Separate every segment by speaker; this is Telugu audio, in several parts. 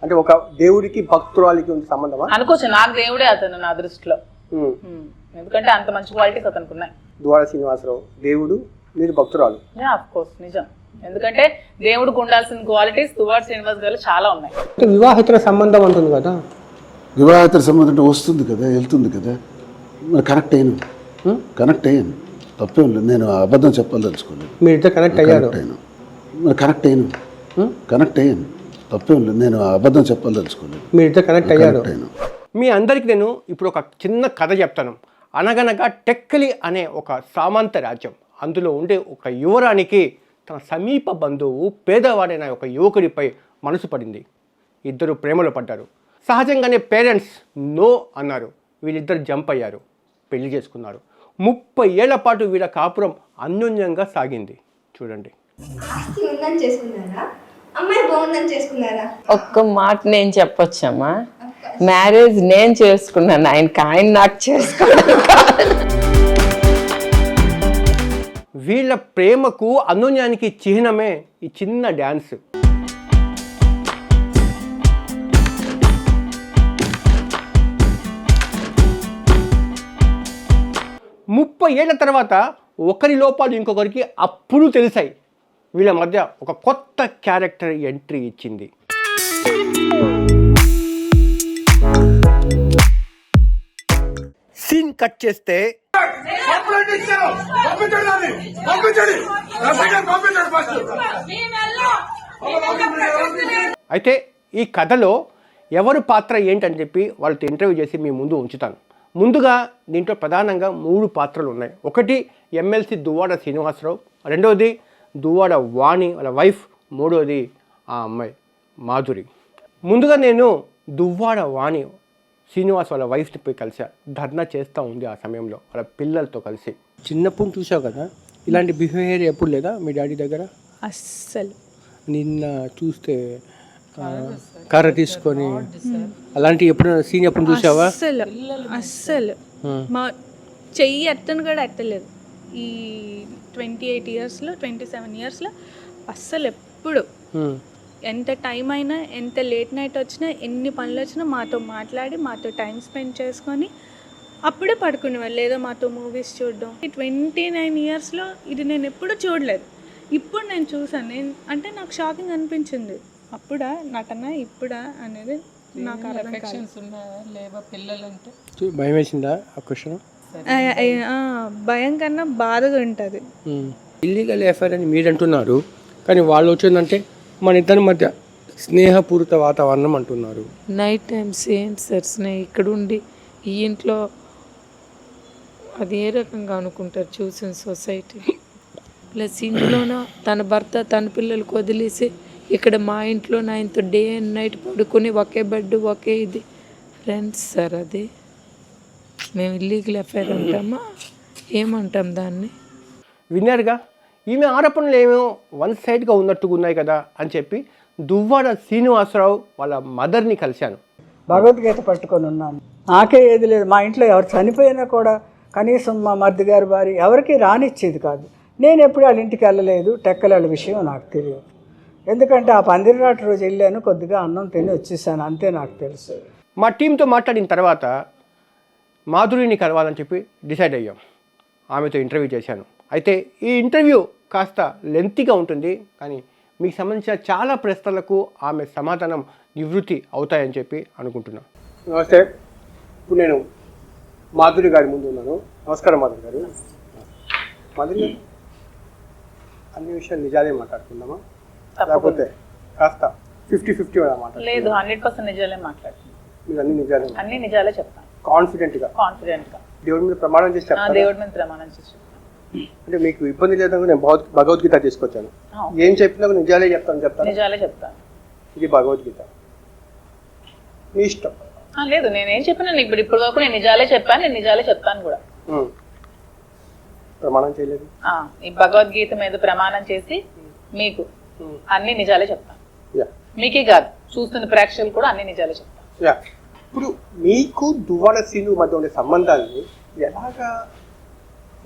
Speaker 1: అంటే ఒక దేవుడికి భక్తురాలికి ఉంది సంబంధమా
Speaker 2: అనుకోవచ్చు. నాకు దేవుడే అతను నా దృష్టిలో. ఎందుకంటే అంత మంచి క్వాలిటీస్ అతనికి ఉన్నాయి.
Speaker 1: దువ్వాడ శ్రీనివాసరావు దేవుడు, మీరు భక్తురాలు.
Speaker 2: ఆఫ్ కోర్స్ నిజం. ఎందుకంటే దేవుడికి ఉండాల్సిన క్వాలిటీస్ దువ్వాడ శ్రీనివాస్ గారు చాలా ఉన్నాయి.
Speaker 1: వివాహితుల సంబంధం అంటుంది కదా,
Speaker 3: వివాహితుల సంబంధం వస్తుంది కదా, వెళ్తుంది కదా, మరి కనెక్ట్ అయ్యాను తప్పేం లేదు. నేను అబద్ధం చెప్పాలదలుచుకోలేదు.
Speaker 1: మీరు ఇద్దరు కనెక్ట్ అయ్యారు.
Speaker 3: మరి కనెక్ట్ అయ్యాను తప్పేం లేదు. నేను అబద్ధం చెప్పాలదలుచుకోలేదు.
Speaker 1: మీరు ఇద్దరు కనెక్ట్ అయ్యారు. మీ అందరికి నేను ఇప్పుడు ఒక చిన్న కథ చెప్తాను. అనగనగా టెక్కలి అనే ఒక సామంత రాజ్యం, అందులో ఉండే ఒక యువరానికి తన సమీప బంధువు పేదవాడైన ఒక యువకుడిపై మనసు పడింది. ఇద్దరు ప్రేమలో పడ్డారు. సహజంగానే పేరెంట్స్ నో అన్నారు. వీళ్ళిద్దరు జంప్ అయ్యారు, పెళ్లి చేసుకున్నారు. 30 ఏళ్ల పాటు వీళ్ళ కాపురం అన్యోన్యంగా సాగింది. చూడండి.
Speaker 4: ఒక్క మాట నేను చెప్పొచ్చమ్మా, మ్యారేజ్ నేను చేసుకున్నాను, ఆయన నాకు చేసుకున్నాను.
Speaker 1: వీళ్ళ ప్రేమకు అన్యోన్యానికి చిహ్నమే ఈ చిన్న డ్యాన్స్. ముప్పై ఏళ్ల తర్వాత ఒకరి లోపాలు ఇంకొకరికి అప్పుడు తెలిసాయి. వీళ్ళ మధ్య ఒక కొత్త క్యారెక్టర్ ఎంట్రీ ఇచ్చింది. సీన్ కట్ చేస్తే అయితే ఈ కథలో ఎవరు పాత్ర ఏంటని చెప్పి వాళ్ళతో ఇంటర్వ్యూ చేసి మీ ముందు ఉంచుతాను. ముందుగా దీంట్లో ప్రధానంగా 3 పాత్రలు ఉన్నాయి. ఒకటి ఎమ్మెల్సీ దువ్వాడ శ్రీనివాసరావు, రెండవది దువ్వాడ వాణి వాళ్ళ వైఫ్, మూడవది ఆ అమ్మాయి మాధురి. ముందుగా నేను దువ్వాడ వాణి శ్రీనివాస్ వాళ్ళ వైఫ్ని పోయి కలిసా. ధర్నా చేస్తూ ఉంది ఆ సమయంలో వాళ్ళ పిల్లలతో కలిసి. చిన్నప్పుడు చూసావు కదా, ఇలాంటి బిహేవియర్ ఎప్పుడు లేదా మీ డాడీ దగ్గర?
Speaker 5: అస్సలు.
Speaker 1: నిన్న చూస్తే కర్ర తీసుకొని అలాంటి ఎప్పుడు సీన్ ఎప్పుడు చూసావా?
Speaker 5: అస్సలు మా చెయ్యి ఎత్తను కూడా ఎత్తలేదు. ఈ 28 ఇయర్స్లో 27 ఇయర్స్లో అస్సలు ఎప్పుడు ఎంత టైం అయినా, ఎంత లేట్ నైట్ వచ్చినా, ఎన్ని పనులు వచ్చినా మాతో మాట్లాడి మాతో టైం స్పెండ్ చేసుకొని అప్పుడే పడుకునేవాళ్ళు. లేదా మాతో మూవీస్ చూడడం. ఈ 29 ఇయర్స్లో ఇది నేను ఎప్పుడూ చూడలేదు. ఇప్పుడు నేను చూసాను. అంటే నాకు షాకింగ్ అనిపించింది. అప్పుడా నటన, ఇప్పుడా అనేది నాకు
Speaker 1: భయం వేసిందా ఆ క్వశ్చన్?
Speaker 5: భయం కన్నా బాధగా ఉంటుంది.
Speaker 1: ఇల్లీగల్ ఎఫైర్ అని మీరు అంటున్నారు, కానీ వాళ్ళు వచ్చిందంటే మన ఇద్దరి మధ్య స్నేహపూరిత వాతావరణం అంటున్నారు.
Speaker 4: నైట్ టైం సేమ్ సర్స్నే ఇక్కడ ఉండి ఈ ఇంట్లో అది ఏ రకంగా అనుకుంటారు చూసిన సొసైటీ. ప్లస్ ఇంట్లోన తన భర్త తన పిల్లలకు వదిలేసి ఇక్కడ మా ఇంట్లో ఆయనతో డే అండ్ నైట్ పడుకొని ఒకే బెడ్ ఒకే ఇది. ఫ్రెండ్స్ సార్, అది మేము ఇల్లీగల్ అఫైర్ అంటామా ఏమంటాం దాన్ని?
Speaker 1: విన్నారుగా, ఈమె ఆరోపణలు ఏమో వన్ సైడ్గా ఉన్నట్టుగా ఉన్నాయి కదా అని చెప్పి దువ్వాడ శ్రీనివాసరావు వాళ్ళ మదర్ని కలిశాను.
Speaker 6: భగవద్గీత పట్టుకొని ఉన్నాను. నాకే ఏది లేదు. మా ఇంట్లో ఎవరు చనిపోయినా కూడా కనీసం మా మరిది గారి భార్య ఎవరికి రానిచ్చేది కాదు. నేను ఎప్పుడు వాళ్ళ ఇంటికి వెళ్ళలేదు. టెక్కల విషయం నాకు తెలియదు. ఎందుకంటే ఆ పందిరిరాట రోజు వెళ్ళాను, కొద్దిగా అన్నం తిని వచ్చేసాను, అంతే నాకు తెలుసు.
Speaker 1: మా టీంతో మాట్లాడిన తర్వాత మాధురిని కలవాలని చెప్పి డిసైడ్ అయ్యాం. ఆమెతో ఇంటర్వ్యూ చేశాను. అయితే ఈ ఇంటర్వ్యూ కాస్త లెంతీగా ఉంటుంది, కానీ మీకు సంబంధించిన చాలా ప్రశ్నలకు ఆమె సమాధానం నివృత్తి అవుతాయని చెప్పి అనుకుంటున్నాను. నమస్తే. ఇప్పుడు నేను మాధురి గారి ముందు ఉన్నాను. నమస్కారం మాధురి గారు. మాధురి గారు, అన్ని విషయాలు నిజాలే మాట్లాడుకుందామా, లేకపోతే కాస్త 50-50 మాట్లాడు?
Speaker 2: లేదు, 100% నిజాలే మాట్లాడుతున్నాను.
Speaker 1: మీరు అన్ని నిజాలే
Speaker 2: చెప్తాను.
Speaker 1: కాన్ఫిడెంట్గా దేవుడి మీద ప్రమాణం చేసి చెప్తాను.
Speaker 2: దేవుడి మీద ప్రమాణం చేసి
Speaker 1: అంటే మీకు ఇబ్బంది లేదని నేను భగవద్గీత తీసుకొచ్చాను. ఏం చెప్పినా నిజాలే చెప్తాను.
Speaker 2: నిజాలే చెప్తాను.
Speaker 1: ఇది భగవద్గీత, మీ ఇష్టం.
Speaker 2: లేదు, నేనేం చెప్పినా ఇప్పుడు వరకు నేను నిజాలే చెప్పాను, నేను నిజాలే చెప్తాను కూడా.
Speaker 1: ప్రమాణం చేయలేదు.
Speaker 2: ఈ భగవద్గీత మీద ప్రమాణం చేసి మీకు అన్ని నిజాలే చెప్తాను. మీకే కాదు, చూస్తున్న ప్రేక్షకులు కూడా అన్ని నిజాలే చెప్తాను.
Speaker 1: ఇప్పుడు మీకు దువ్వాడ శ్రీను మధ్య ఉండే సంబంధాన్ని ఎలాగా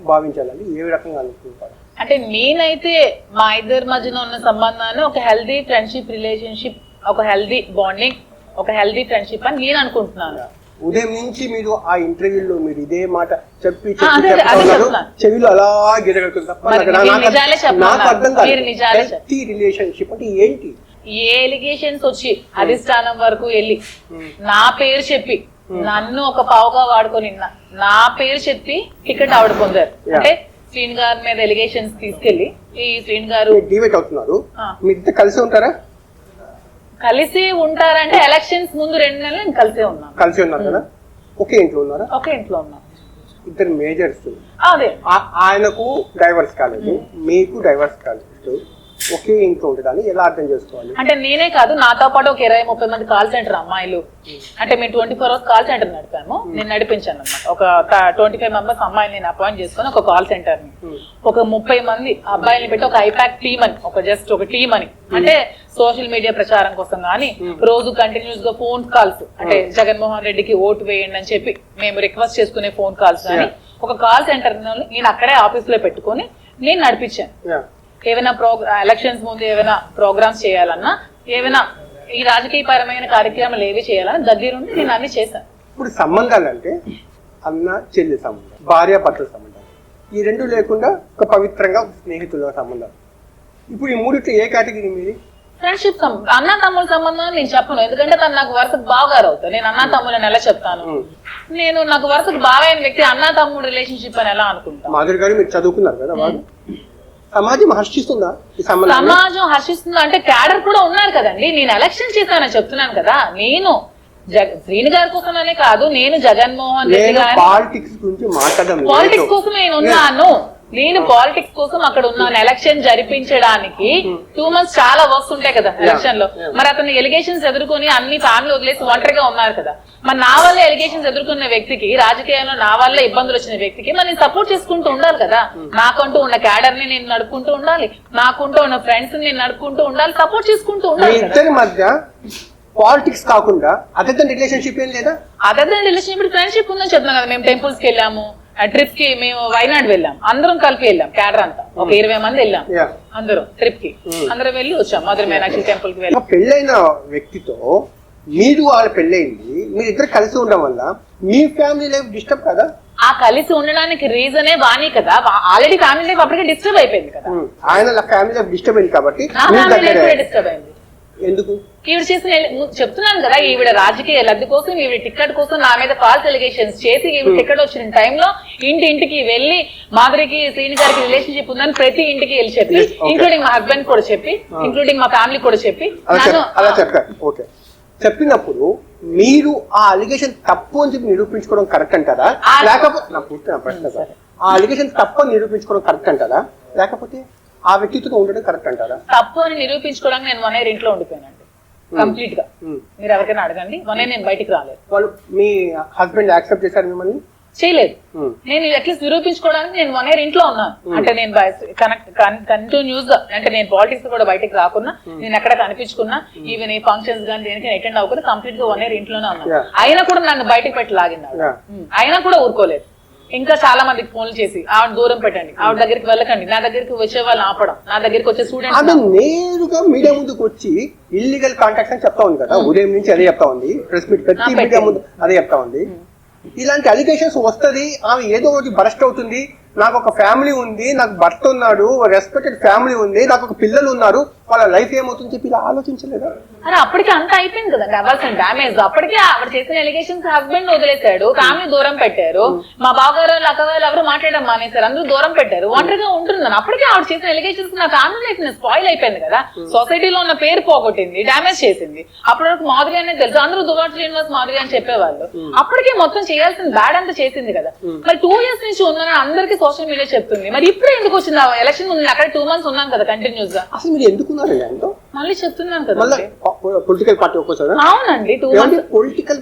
Speaker 1: భావించాలని, ఏ రకంగా అనుకుంటారు?
Speaker 2: అంటే నేనైతే మా ఇద్దరి మధ్యన ఉన్న సంబంధాన్ని ఒక హెల్దీ ఫ్రెండ్షిప్ రిలేషన్షిప్, ఒక హెల్దీ బాండింగ్ ఒక హెల్దీ ఫ్రెండ్షిప్ అని నేను అనుకుంటున్నాను.
Speaker 1: ఉదయం నుంచి మీరు ఆ ఇంటర్వ్యూలో మీరు ఇదే మాట చెప్పి
Speaker 2: అదే చెప్తున్నాను.
Speaker 1: చెవిలో అలా గిరగలుగుతుంది తప్ప
Speaker 2: మరి
Speaker 1: నాకు
Speaker 2: మీరు నిజాలే చెప్పాలి.
Speaker 1: నాకు అర్థం కాదు.
Speaker 2: మీరు నిజాలే చెప్పాలి.
Speaker 1: హెల్తీ రిలేషన్షిప్ అంటే ఏంటి?
Speaker 2: ఏ ఎలిగేషన్స్ వచ్చి అధిష్టానం వరకు వెళ్ళి నా పేరు చెప్పి నన్ను ఒక పావుగా వాడుకొని నా పేరు చెప్పి టికెట్ ఆవిడ పొందారు. అంటే శ్రీన్ గారి మీద ఎలిగేషన్స్ తీసుకెళ్లి ఈ శ్రీన్ గారు
Speaker 1: డిబేట్ అవుతున్నారు, మీ ఇద్దరు కలిసి ఉంటారా?
Speaker 2: కలిసి ఉంటారంటే ఎలక్షన్స్ ముందు 2 నెలలు నేను కలిసే ఉన్నాను.
Speaker 1: కలిసి ఉన్నారు కదా, ఒకే ఇంట్లో ఉన్నారా?
Speaker 2: ఒకే ఇంట్లో ఉన్నాను.
Speaker 1: ఇద్దరు మేజర్స్.
Speaker 2: అదే
Speaker 1: ఆయనకు డైవర్స్ కాలేదు, మీకు డైవర్స్ కాలేదు, ఒకే ఇంట్లో ఉంటుందని ఎలా అర్థం చేసుకోవాలి?
Speaker 2: అంటే నేనే కాదు, నాతో పాటు ఒక 20-30 మంది కాల్ సెంటర్ అమ్మాయిలు, అంటే మేము 24 hours కాల్ సెంటర్ నడిపాము. నేను నడిపించాను అనమాట. ఒక 25 మెంబర్స్ అమ్మాయిలు నేను అపాయింట్ చేసుకుని ఒక కాల్ సెంటర్ ని, ఒక 30 మంది అబ్బాయిల్ని పెట్టి ఒక ఐపాక్ టీమ్ అని, ఒక టీమ్ అని, అంటే సోషల్ మీడియా ప్రచారం కోసం గానీ రోజు కంటిన్యూస్ గా ఫోన్ కాల్స్, అంటే జగన్మోహన్ రెడ్డికి ఓటు వేయండి అని చెప్పి మేము రిక్వెస్ట్ చేసుకునే ఫోన్ కాల్స్ కానీ ఒక కాల్ సెంటర్ నేను అక్కడే ఆఫీస్ లో పెట్టుకుని నేను నడిపించాను. ఏమైనా ఎలక్షన్స్ ముందు ఏమైనా ప్రోగ్రామ్స్ చేయాలన్నా, ఏమైనా ఈ రాజకీయ పరమైన కార్యక్రమాలు ఏవి చేయాలన్నా దగ్గరుండి నేను అన్ని చేశాను.
Speaker 1: ఇప్పుడు సంబంధాలు అంటే అన్న చెల్లి సంబంధం, భార్య భర్తల సంబంధాలు, ఈ రెండు లేకుండా ఒక పవిత్రంగా స్నేహితుల సంబంధాలు. ఇప్పుడు ఈ మూడిట్లో ఏ కేటగిరీ మీది?
Speaker 2: ఫ్రెండ్షిప్ అన్న తమ్ముల సంబంధం నేను చెప్పను, ఎందుకంటే తను నాకు వరుసకు బావగారు అవుతారు. నేను అన్న తమ్ములని ఎలా చెప్తాను? నేను నాకు వరుసకు బావైన వ్యక్తి అన్న తమ్ముడు రిలేషన్షిప్ అని ఎలా అనుకుంటాను?
Speaker 1: మాధురి గారు మీరు చదువుకున్నారు కదా, వాళ్ళు సమాజం హర్షిస్తుందా ఈ సంబంధం?
Speaker 2: సమాజం హర్షిస్తుందా అంటే క్యాడర్ కూడా ఉన్నారు కదండి. నేను ఎలక్షన్ చేశానని చెప్తున్నాను కదా. నేను శ్రీని గారి కోసమనే కాదు, నేను జగన్మోహన్ రెడ్డి గారి
Speaker 1: పాలిటిక్స్ గురించి మాట్లాడడం,
Speaker 2: పాలిటిక్స్ కోసం నేను ఉన్నాను. నేను పాలిటిక్స్ కోసం అక్కడ ఉన్నాను. ఎలక్షన్ జరిపించడానికి 2 months చాలా వర్క్స్ ఉంటాయి కదా ఎలక్షన్ లో. మరి అతను ఎలిగేషన్స్ ఎదుర్కొని అన్ని ఫ్యామిలీ వదిలేసి ఒంటరిగా ఉన్నారు కదా. మరి నా వల్ల ఎలిగేషన్స్ ఎదుర్కొన్న వ్యక్తికి, రాజకీయాల్లో నా వల్ల ఇబ్బందులు వచ్చిన వ్యక్తికి మరి నేను సపోర్ట్ చేసుకుంటూ ఉండాలి కదా. నాకంటూ ఉన్న క్యాడర్ ని నేను నడుపుకుంటూ ఉండాలి, నాకుంటూ ఉన్న ఫ్రెండ్స్ ని నేను నడుపుకుంటూ ఉండాలి, సపోర్ట్ చేసుకుంటూ ఉండాలి.
Speaker 1: ఇద్దరి మధ్య పాలిటిక్స్ కాకుండా అదర్ దెన్ రిలేషన్షిప్ ఏం లేదా?
Speaker 2: అదర్ దెన్ రిలేషన్షిప్ ఫ్రెండ్షిప్ ఉందని చెప్తున్నాం కదా. మేము టెంపుల్స్ కి వెళ్ళాము, ట్రిప్ కి మేము వైనాడ్ వెళ్ళాం, అందరం కలిపి వెళ్ళాం. క్యాడర్ అంతా ఒక 20 మంది వెళ్ళాం, అందరం ట్రిప్ కి అందరం వెళ్ళి వచ్చాం. మధుర మీనాక్షి టెంపుల్ కి వెళ్ళాం.
Speaker 1: పెళ్ళైన వ్యక్తితో మీరు వాళ్ళ పెళ్ళయింది, మీరు ఇద్దరు కలిసి ఉండడం వల్ల మీ ఫ్యామిలీ లైఫ్ డిస్టర్బ్ కదా?
Speaker 2: ఆ కలిసి ఉండడానికి రీజనే వాణి కదా. ఆల్రెడీ ఫ్యామిలీ లైఫ్ అప్పటికే డిస్టర్బ్ అయిపోయింది కదా.
Speaker 1: ఆయన ఫ్యామిలీ లైఫ్ డిస్టర్బ్ అయింది కాబట్టి
Speaker 2: నా ఫ్యామిలీ లైఫ్ కూడా డిస్టర్బ్ అయింది.
Speaker 1: ఎందుకు?
Speaker 2: ఈవిడ చేసిన చెప్తున్నాను కదా, ఈవిడ రాజకీయ లబ్ధి కోసం, ఈవిడ టికెట్ కోసం నా మీద ఫాల్స్ ఎలిగేషన్స్ చేసి, ఈవిడ టికెట్ వచ్చిన టైంలో ఇంటింటికి వెళ్ళి మాధురికి శ్రీని గారికి రిలేషన్షిప్ ఉందని ప్రతి ఇంటికి వెళ్ళి చెప్పి, ఇంక్లూడింగ్ మా హస్బెండ్ కూడా చెప్పి, ఇంక్లూడింగ్ మా ఫ్యామిలీ కూడా చెప్పి,
Speaker 1: అలా చెప్పారు. ఓకే, చెప్పినప్పుడు మీరు ఆ అలిగేషన్ తప్పు అని చెప్పి నిరూపించుకోవడం కరెక్ట్ అంటారా? లేకపోతే నా పూర్తి నా ప్రశ్న సార్, ఆ అలిగేషన్ తప్పు అని నిరూపించుకోవడం కరెక్ట్ అంటారా? లేకపోతే ఆ వ్యక్తితో ఉండడం కరెక్ట్ అంటారా?
Speaker 2: తప్పు అని నిరూపించుకోవడానికి నేను 1 year ఇంట్లో ఉండిపోయానండి కంప్లీట్ గా. మీరు ఎవరికైనా అడగండి, 1 year నేను బయటికి రాలేదు.
Speaker 1: వాళ్ళు మీ హస్బెండ్ యాక్సెప్ట్ చేశారు మిమ్మల్ని?
Speaker 2: చేయలేదు. నేను అట్లీస్ట్ నిరూపించుకోవడానికి నేను 1 year ఇంట్లో ఉన్నాను. అంటే నేను కంటిన్యూస్ గా, అంటే నేను పాలిటిక్స్ కూడా బయటకు రాకున్నా, నేను ఎక్కడ కనిపించుకున్నా, ఈవెన్ ఏ ఫంక్షన్స్ కానీ దేనికి అటెండ్ అవ్వకుండా కంప్లీట్ గా 1 year ఇంట్లోనే ఉన్నాను. అయినా కూడా నన్ను బయటకు పెట్టి లాగినాడు. అయినా కూడా ఊరుకోలేదు. ఇంకా చాలా మందికి ఫోన్లు చేసి ఆవిడ దూరం పెట్టండి, ఆవిడ దగ్గరికి వెళ్ళకండి, నా దగ్గరికి వచ్చే వాళ్ళు ఆపడం, నా దగ్గరికి వచ్చే స్టూడెంట్స్
Speaker 1: నేరుగా మీడియా ముందుకు వచ్చి ఇల్లీగల్ కాంటాక్ట్స్ అని చెప్తా ఉంది కదా. ఉదయం నుంచి అదే చెప్తా ఉంది, ప్రెస్ మీట్ పెట్టి మీడియా ముందు అదే చెప్తా ఉంది. ఇలాంటి అలిగేషన్స్ వస్తుంది, ఆమె ఏదో ఒకటి బరస్ట్ అవుతుంది. నాకు ఒక ఫ్యామిలీ ఉంది, నాకు భర్త ఉన్నాడు, రెస్పెక్టెడ్ ఫ్యామిలీ ఉంది, నాకు ఒక పిల్లలు ఉన్నారు, వాళ్ళ లైఫ్ ఏమవుతుంది చెప్పి ఇలా ఆలోచించలేదా?
Speaker 2: అరే అప్పటికి అంత అయిపోయింది కదండి అవ్వాల్సిన డామేజ్. అప్పటికే ఆవిడ చేసిన ఎలిగేషన్స్ హస్బెండ్ వదిలేశాడు, ఫ్యామిలీ దూరం పెట్టారు, మా బావగారు అక్కగారు ఎవరు మాట్లాడడం మానేశారు, అందరూ దూరం పెట్టారు, ఒంటరిగా ఉంటున్నాను. అప్పటికే ఆవిడ చేసిన ఎలిగేషన్స్ నా ఫ్యామిలీ లైఫ్ స్పాయిల్ అయిపోయింది కదా. సొసైటీలో ఉన్న పేరు పోగొట్టింది, డామేజ్ చేసింది. అప్పటి వరకు మాధురి అనేది తెలుసు, అందరూ దువార్ శ్రీనివాస్ మాధురి అని చెప్పేవాళ్ళు. అప్పటికే మొత్తం చేయాల్సిన బ్యాడ్ అంతా చేసింది కదా. మరి 2 years నుంచి ఉన్నానని అందరికీ సోషల్ మీడియా చెప్తుంది. మరి ఇప్పుడే ఎందుకు వచ్చింది? ఎలక్షన్ ముందు అక్కడ 2 months ఉన్నాను కదా కంటిన్యూస్ గా.
Speaker 1: అసలు మీరు ఎందుకున్నారు?
Speaker 2: మళ్ళీ చెప్తున్నాను కదా,
Speaker 1: పొలిటికల్ పార్టీ ఒక్కోసారి.
Speaker 2: అవునండి, 2 months
Speaker 1: పొలిటికల్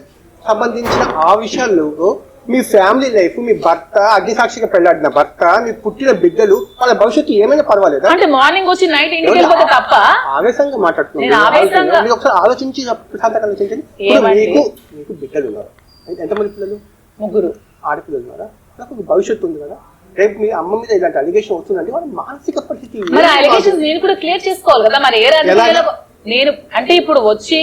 Speaker 1: సంబంధించిన ఆ విషయాల్లో మీ ఫ్యామిలీ లైఫ్, మీ భర్త, అగ్నిసాక్షిగా పెళ్లాడిన భర్త, మీ పుట్టిన బిడ్డలు, వాళ్ళ భవిష్యత్తు ఏమైనా పర్వాలేదా?
Speaker 2: అంటే మార్నింగ్ వచ్చి నైట్ ఇంటికి వెళ్ళిపోతే తప్ప
Speaker 1: ఆవేశంగా మాట్లాడుతున్నాను. ఒకసారి ఆలోచించి ఆలోచించండి. మీకు బిడ్డలు ఉన్నారు, ఎంతమంది పిల్లలు?
Speaker 2: 3
Speaker 1: ఆడపిల్లలు ఉన్నారా? నాకు భవిష్యత్తు ఉంది కదా. రేపు మీ అమ్మ మీద ఇలాంటి అలిగేషన్ వస్తుందంటే వాళ్ళ మానసిక పరిస్థితి.
Speaker 2: మరి అలిగేషన్స్ నేను కూడా క్లియర్ చేసుకోవాలి కదా. మరి ఏ రాజకీయాల్లో నేను అంటే ఇప్పుడు వచ్చి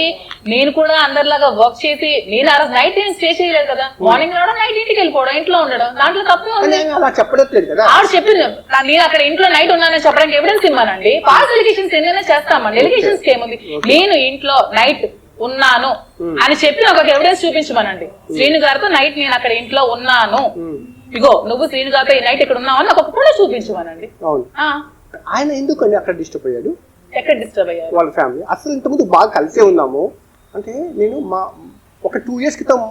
Speaker 2: నేను కూడా అందరిలాగా వర్క్ చేసి నేను ఆ రోజు నైట్ ఏం స్టే చేయలేదు కదా, మార్నింగ్ రావడం నైట్ ఇంటికి వెళ్ళిపోవడం, ఇంట్లో ఉండడం, దాంట్లో తప్పే ఉంది.
Speaker 1: అలా చెప్పలేదు కదా.
Speaker 2: ఆవిడ చెప్పింది నేను అక్కడ ఇంట్లో నైట్ ఉన్నానని చెప్పడానికి ఎవిడెన్స్ ఇవ్వనండి. ఫాల్స్ ఎలిగేషన్స్ ఎన్నైనా చేస్తామండి, ఎలిగేషన్స్ కి ఏముంది. నేను ఇంట్లో నైట్ ఉన్నాను అని చెప్పి నాకు ఒక ఎవిడెన్స్ చూపించమనండి. శ్రీను గారితో నైట్ నేను అక్కడ ఇంట్లో ఉన్నాను, ఇగో నువ్వు శ్రీను గారితో ఈ నైట్ ఇక్కడ ఉన్నావు అని నాకు ఒక ఫోటో చూపించమనండి.
Speaker 1: అవును. ఆయన ఎందుకండి అక్కడ డిస్టర్బ్ అయ్యాడు?
Speaker 2: ఎక్కడ డిస్టర్బ్ అయ్యారు?
Speaker 1: వాళ్ళ ఫ్యామిలీ అసలు ఇంతకుముందు బాగా కలిసే ఉన్నాము. అంటే నేను ఒక 2 years క్రితం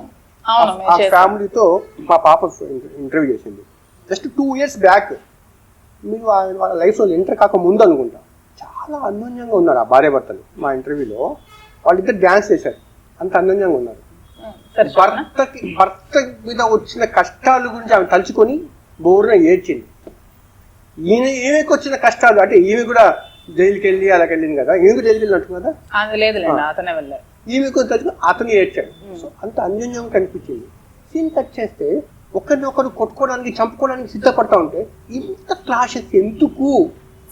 Speaker 1: ఆ ఫ్యామిలీతో మా పాప ఇంటర్వ్యూ చేసింది. Just 2 years back. మీరు వాళ్ళ లైఫ్లో ఎంటర్ కాక ముందు అనుకుంటా చాలా అన్యోన్యంగా ఉన్నారు ఆ భార్య భర్తలు. మా ఇంటర్వ్యూలో వాళ్ళిద్దరు డ్యాన్స్ చేశారు, అంత అన్యోన్యంగా ఉన్నారు. భర్త మీద వచ్చిన కష్టాల గురించి ఆమె తలుచుకొని బోరున ఏడ్చింది. ఈమెకి వచ్చిన కష్టాలు అంటే ఈమె కూడా జైలుకి వెళ్ళి అలాగ వెళ్ళింది కదా, ఈమెకు జైలుకి వెళ్ళినట్టు కదా.
Speaker 2: అతనే వెళ్ళారు.
Speaker 1: ఈమెకు తలుచుకొని అతను ఏడ్చాడు. సో అంత అన్యోన్యంగా కనిపించింది. సీన్ కట్ చేస్తే ఒకరినొకరు కొట్టుకోవడానికి చంపుకోవడానికి సిద్ధపడతా ఉంటే ఇంత క్లాషెస్ ఎందుకు?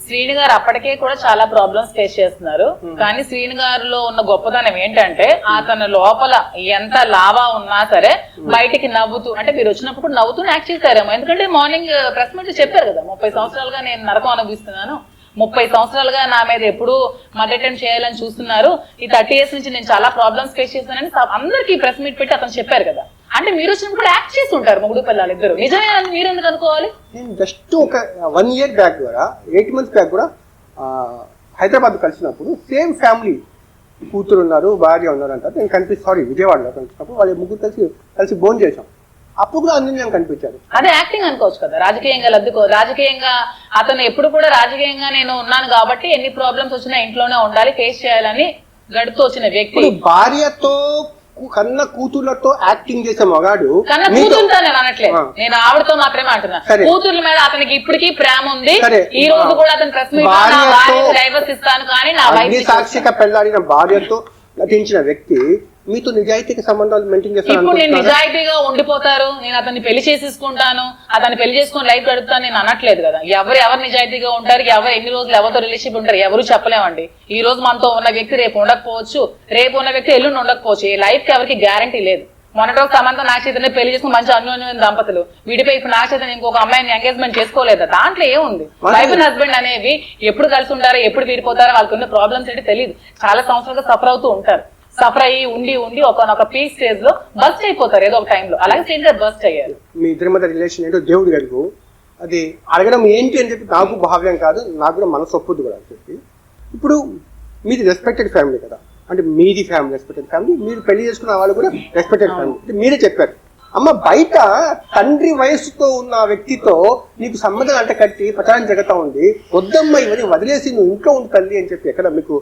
Speaker 2: శ్రీను గారు అప్పటికే కూడా చాలా ప్రాబ్లమ్స్ ఫేస్ చేస్తున్నారు. కానీ శ్రీను గారిలో ఉన్న గొప్పతనం ఏంటంటే అతను లోపల ఎంత లావా ఉన్నా సరే బయటికి నవ్వుతూ, అంటే మీరు వచ్చినప్పుడు నవ్వుతూ యాక్ట్ చేశారేమో. ఎందుకంటే మార్నింగ్ ప్రెస్ మీట్ చెప్పారు కదా, 30 సంవత్సరాలుగా నేను నరకం అనుభవిస్తున్నాను, 30 సంవత్సరాలుగా నా మీద ఎప్పుడు మర్డర్ అటెంప్ట్ చేయాలని చూస్తున్నారు, ఈ 30 years నుంచి నేను చాలా ప్రాబ్లమ్స్ ఫేస్ చేస్తానని అందరికీ ప్రెస్ మీట్ పెట్టి అతను చెప్పారు కదా. అంటే మీరు వచ్చినప్పుడు యాక్ట్ చేసి ఉంటారు మొగుడు పిల్లలు ఇద్దరు. నిజమే మీరు ఎందుకు అనుకోవాలి?
Speaker 1: నేను జస్ట్ ఒక 1 year బ్యాక్ కూడా 8 months బ్యాక్ కూడా హైదరాబాద్ కలిసినప్పుడు సేమ్ ఫ్యామిలీ కూతురు ఉన్నారు, భార్య ఉన్నారు అంటారు. నేను విజయవాడలో కలిసినప్పుడు వాళ్ళు ముగ్గురు కలిసి భోజనం చేశాం. అప్పుడు కూడా అన్యోన్యం కనిపించారు.
Speaker 2: అదే యాక్టింగ్ అనుకోవచ్చు కదా. రాజకీయంగా రాజకీయంగా అతను ఎప్పుడు కూడా రాజకీయంగా నేను ఉన్నాను కాబట్టి ఎన్ని ప్రాబ్లమ్స్ వచ్చినా ఇంట్లోనే ఉండాలి, ఫేస్ చేయాలని గడుపుతూ వచ్చిన వ్యక్తి.
Speaker 1: భార్యతో కన్న కూతుర్లతో యాక్టింగ్ చేసే మగాడు
Speaker 2: కన్నా కూతురుతో నేను అనట్లేదు, నేను ఆవిడతో మాత్రమే అంటున్నా. కూతుర్ల మీద అతనికి ఇప్పటికీ ప్రేమ ఉంది. ఈ రోజు కూడా అతను ప్రెస్ మీట్ డైవర్స్ ఇస్తాను కానీ నా వైఫ్
Speaker 1: సాక్షిగా పెళ్లాడిన భార్యతో నటించిన వ్యక్తి మీతో నిజాయితీకి సంబంధాలు మెయింటైన్ చేస్తాను.
Speaker 2: ఇప్పుడు నేను నిజాయితీగా ఉండిపోతారు, నేను అతన్ని పెళ్లి చేసేసుకుంటాను, అతన్ని పెళ్లి చేసుకుని లైఫ్ గడుపుతాను నేను అనట్లేదు కదా. ఎవరు నిజాయితీగా ఉంటారు, ఎన్ని రోజులు ఎవరితో రిలేషన్షిప్ ఉంటారు ఎవరు చెప్పలేమండి. ఈ రోజు మనతో ఉన్న వ్యక్తి రేపు ఉండకపోవచ్చు, రేపు ఉన్న వ్యక్తి ఎల్లుండి ఉండకపోవచ్చు. ఈ లైఫ్ కి ఎవరికి గ్యారంటీ లేదు. మొన్నటి ఒక సంబంధం నాగ చైతన్య పెళ్లి చేసుకుని మంచి అన్యోన్యమైన దంపతులు విడిపోయి ఇప్పుడు నాగ చైతన్య ఇంకొక అమ్మాయిని ఎంగేజ్మెంట్ చేసుకోలేదా? దాంట్లో ఏముంది? వైఫ్ అండ్ హస్బెండ్ అనేవి ఎప్పుడు కలిసి ఉంటారో ఎప్పుడు విడిపోతారో వాళ్ళకి ఉన్న ప్రాబ్లమ్స్ ఏంటి తెలియదు. చాలా సంవత్సరాలుగా సఫర్ అవుతూ ఉంటారు. సఫర్ అయ్యి ఉండి ఒక పీక్ స్టేజ్ లో బస్ట్ అయిపోతారు ఏదో ఒక టైంలో. అలాగే స్టేజ్ బస్ట్ అయ్యారు.
Speaker 1: మీ ఇద్దరి మధ్య రిలేషన్ ఏంటో దేవుడు అడుగు, అది అడగడం ఏంటి అని చెప్పి నాకు భావ్యం కాదు, నాకు కూడా మనసు ఒప్పుద్దు కూడా అని చెప్పి. ఇప్పుడు మీది రెస్పెక్టెడ్ ఫ్యామిలీ కదా, అంటే మీది ఫ్యామిలీ రెస్పెక్టెడ్ ఫ్యామిలీ, మీరు పెళ్లి చేసుకున్న వాళ్ళు కూడా రెస్పెక్టెడ్ ఫ్యామిలీ. మీరే చెప్పారు అమ్మ, బయట తండ్రి వయస్సుతో ఉన్న వ్యక్తితో నీకు సంబంధం అంట కట్టి ప్రచారం జరుగుతా ఉంది, వద్దమ్మ ఇవన్నీ వదిలేసి నువ్వు ఇంట్లో ఉండి తల్లి అని చెప్పి ఎక్కడ మీకు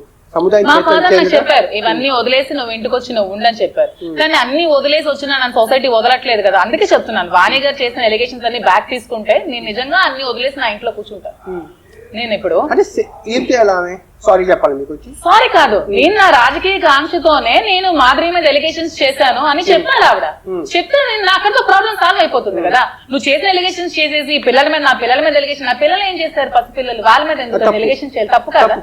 Speaker 2: చెప్పారు? ఇవన్నీ వదిలేసి నువ్వు ఇంటికి వచ్చి నువ్వు ఉండని చెప్పారు. కానీ అన్ని వదిలేసి వచ్చినా నన్ను సొసైటీ వదలట్లేదు కదా. అందుకే చెప్తున్నాను, వాణి గారు చేసిన ఎలిగేషన్స్ అన్ని బ్యాక్ తీసుకుంటే నేను నిజంగా అన్ని వదిలేసి నా ఇంట్లో కూర్చుంటాను. నేను ఇప్పుడు
Speaker 1: ఏం చేయాలి? సారీ చెప్పాలి మీకు వచ్చి?
Speaker 2: సారీ కాదు, నేను నా రాజకీయ కాంక్షతోనే నేను మాధురి మీద ఎలిగేషన్స్ చేశాను అని చెప్పాడు ఆవిడ. చెప్తే నేను నాకంతా ప్రాబ్లం సాల్వ్ అయిపోతుంది కదా. నువ్వు చేసిన ఎలిగేషన్స్ చేసేసి నా పిల్లల మీద ఎలిగేషన్, నా పిల్లలు ఏం చేస్తారు? పసి పిల్లలు, వాళ్ళ మీద ఎందుకు ఎలిగేషన్ చేయాలి? తప్పు కదా.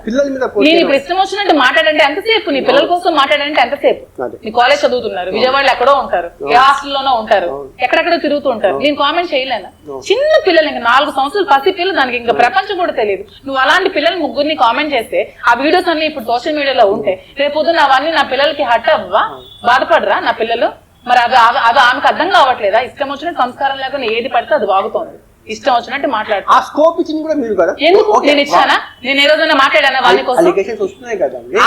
Speaker 2: నేను ఇప్పుడు ఇష్టం వచ్చినట్టు మాట్లాడంటే ఎంతసేపు? నీ పిల్లల కోసం మాట్లాడంటే ఎంతసేపు? నీ కాలేజ్ చదువుతున్నారు, విజయవాడలో ఎక్కడో ఉంటారు, ఏ హాస్టల్లోనో ఉంటారు, ఎక్కడెక్కడో తిరుగుతూ ఉంటారు. నేను కామెంట్ చేయలేనా? చిన్న పిల్లలు, ఇంకా 4 సంవత్సరాలు పసి పిల్లలు, దానికి ఇంకా ప్రపంచం కూడా తెలియదు. నువ్వు అలాంటి పిల్లలు ముగ్గురిని కామెంట్ చేస్తే ఆ వీడియోస్ అన్ని ఇప్పుడు సోషల్ మీడియాలో ఉంటే రేపు పొద్దున్న అవన్నీ నా పిల్లలకి హట్ అవ్వా? బాధపడరా నా పిల్లలు? మరి అవి ఆమెకు అర్థం కావట్లేదా? ఇష్టం వచ్చినట్టు సంస్కారం లేకుండా ఏది పడితే అది బాగుతోంది, ఇష్టం వచ్చినట్టు మాట్లాడుతుంది.
Speaker 1: ఆ స్కోప్ ఇచ్చింది కూడా మీరు కదా.
Speaker 2: ఎందుకు నేను ఇచ్చానా? నేను ఏ రోజైనా మాట్లాడానా వాళ్ళ కోసం?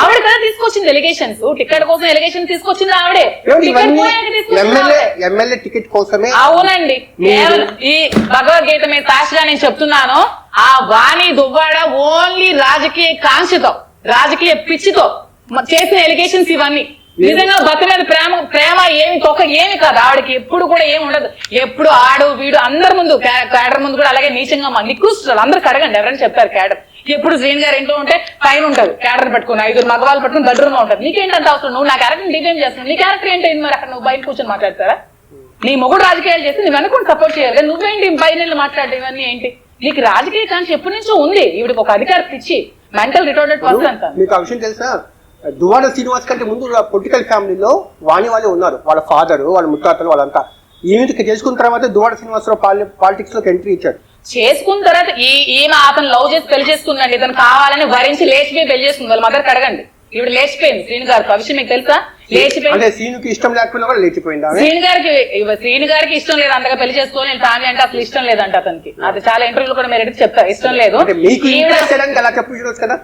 Speaker 2: ఆవిడ కదా తీసుకొచ్చింది ఎలిగేషన్స్. టికెట్ కోసం ఎలిగేషన్ తీసుకొచ్చింది ఆవిడే.
Speaker 1: ఎమ్మెల్యే టికెట్ కోసమే.
Speaker 2: అవునండి, ఈ భగవద్గీత మీద సాక్షిగా నేను చెప్తున్నాను, ఆ వాణి దువ్వాడ ఓన్లీ రాజకీయ కాంక్షతో, రాజకీయ పిచ్చితో చేసిన ఎలిగేషన్స్ ఇవన్నీ. నిజంగా భర్త మీద ప్రేమ ఏమి ఏమి కాదు ఆవిడకి. ఎప్పుడు కూడా ఏమి ఉండదు. ఎప్పుడు ఆడు వీడు అందరి ముందు, క్యాడర్ ముందు కూడా అలాగే నీచంగా నికృష్టాలు. అందరికి అడగండి ఎవరైనా చెప్తారు క్యాడర్. ఎప్పుడు శ్రీన్ గారు ఇంట్లో ఉంటే పైన ఉంటారు క్యాడర్ పట్టుకుని, 5 మగవాళ్ళు పట్టుకుని బెడ్రూమ్ లో ఉంటారు. నీకేంటంత అవసరం? నువ్వు నా క్యారెక్టర్ డిఫేమ్ చేస్తున్నావు. నీ క్యారెక్టర్ ఏంటి? మరి అక్కడ నువ్వు బయట కూర్చొని మాట్లాడతారా? నీ మొగుడు రాజకీయాలు చేస్తే నువ్వు వెనకుండా సపోర్ట్ చేయాలి. నువ్వేంటి పైన మాట్లాడడం? ఇవన్నీ ఏంటి? నీకు రాజకీయ కాంక్ష ఎప్పటి నుంచో ఉంది. ఈవిడికి ఒక అధికారం ఇచ్చి మెంటల్ రిటార్డెడ్ పర్సన్ అంతా.
Speaker 1: మీకు ఆ విషయం తెలుసా? దువ్వాడ శ్రీనివాస్ కంటే ముందు పొలిటికల్ ఫ్యామిలీలో వాణి వాళ్ళే ఉన్నారు, వాళ్ళ ఫాదరు, వాళ్ళ ముత్తాతలు, వాళ్ళంతా. ఈమెకి చేసుకున్న తర్వాత దువ్వాడ శ్రీనివాసరావు పాలిటిక్స్ లోకి ఎంట్రీ ఇచ్చాడు.
Speaker 2: చేసుకున్న తర్వాత ఈమె అతను లవ్ చేసి పెళ్లి చేసుకున్నాడు, ఇతను కావాలని వరించి లేచిపోయి పెళ్లి చేసుకుంది. వాళ్ళ మదర్కి అడగండి, ఇవిడ లేచిపోయింది. శ్రీను గారికి ఆ విషయం మీకు తెలుసా? లేచిపోయింది.
Speaker 1: అంటే శ్రీనుకి ఇష్టం లేకపోయినా కూడా లేచిపోయింది.
Speaker 2: శ్రీను గారికి ఇష్టం లేదు అంతగా పెళ్లి చేసుకోవాలి, నేను ఫ్యామిలీ అంటే అసలు ఇష్టం లేదంట అతనికి. అది చాలా ఇంటర్వ్యూలు కూడా మీరు చెప్తారు, ఇష్టం లేదు.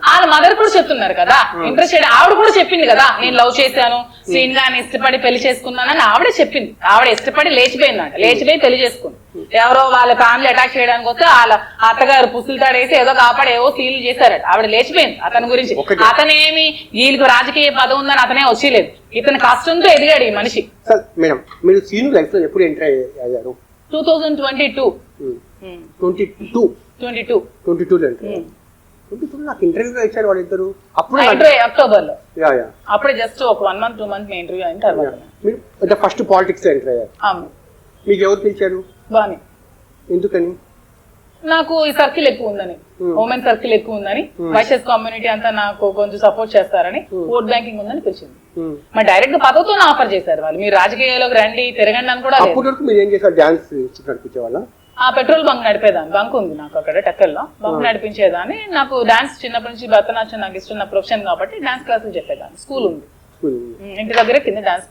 Speaker 2: వాళ్ళ మదర్ కూడా చెప్తున్నారు కదా ఇంట్రెస్టెడ్. ఆవిడ కూడా చెప్పింది కదా, నేను లవ్ చేశాను, శ్రీను గారిని ఇష్టపడి పెళ్లి చేసుకున్నానని ఆవిడే చెప్పింది. ఆవిడ ఇష్టపడి లేచిపోయిందంట, లేచిపోయి పెళ్లి చేసుకుంది. ఎవరో వాళ్ళ ఫ్యామిలీ అటాక్ చేయడానికి వస్తే వాళ్ళ అత్తగారు పుస్తులు తాడేసి ఏదో కాపాడు ఏవో సీలు చేశారట. ఆవిడ లేచిపోయింది అతని గురించి. అతనేమి వీళ్ళకి రాజకీయ పదవి ఉందని అతనే వచ్చేలేదు, ఇతని కష్టంతో ఎదిగాడు ఈ మనిషి.
Speaker 1: మేడం, మీరు శ్రీను లైఫ్ లో ఎప్పుడు ఎంటర్ అయ్యారు?
Speaker 2: 2022
Speaker 1: నాకు ఇంటర్వ్యూ ఇచ్చారు వాళ్ళిద్దరు. అప్పుడు
Speaker 2: అక్టోబర్ లో, అప్పుడే జస్ట్ ఒక 1 month 2 months ఇంటర్వ్యూ అయిన తర్వాత
Speaker 1: మీరు ఫస్ట్ పాలిటిక్స్ లో ఎంటర్ అయ్యారు. మీకు ఎవరు పిలిచారు?
Speaker 2: బాని.
Speaker 1: ఎందుకని?
Speaker 2: నాకు ఈ సర్కిల్ ఎక్కువ ఉందని, ఉమెన్ సర్కిల్ ఎక్కువ ఉందని, వైశ్యస్ కమ్యూనిటీ అంతా నాకు కొంచెం సపోర్ట్ చేస్తారని, ఓట్ బ్యాంకింగ్ ఉందని పిలిచింది. మరి డైరెక్ట్ గా పదవితో ఆఫర్ చేశారు వాళ్ళు, మీరు రాజకీయాల్లోకి రండి తిరగండి అని కూడా.
Speaker 1: మీరు ఏం చేశారు? డాన్స్ నడిపించే వాళ్ళ?
Speaker 2: ఆ పెట్రోల్ బంక్ నడిపేదాన్ని, బంక్ ఉంది నాకు అక్కడ టెక్కల్లో, బంక్ నడిపించేదాన్ని. నాకు డాన్స్ చిన్నప్పటి నుంచి భరతనాట్యం నాకు ఇష్టం, ప్రొఫెషన్ కాబట్టి డాన్స్ క్లాసులు చెప్పేదాన్ని. స్కూల్ ఉంది ఇంటి దగ్గర కింద డాన్స్.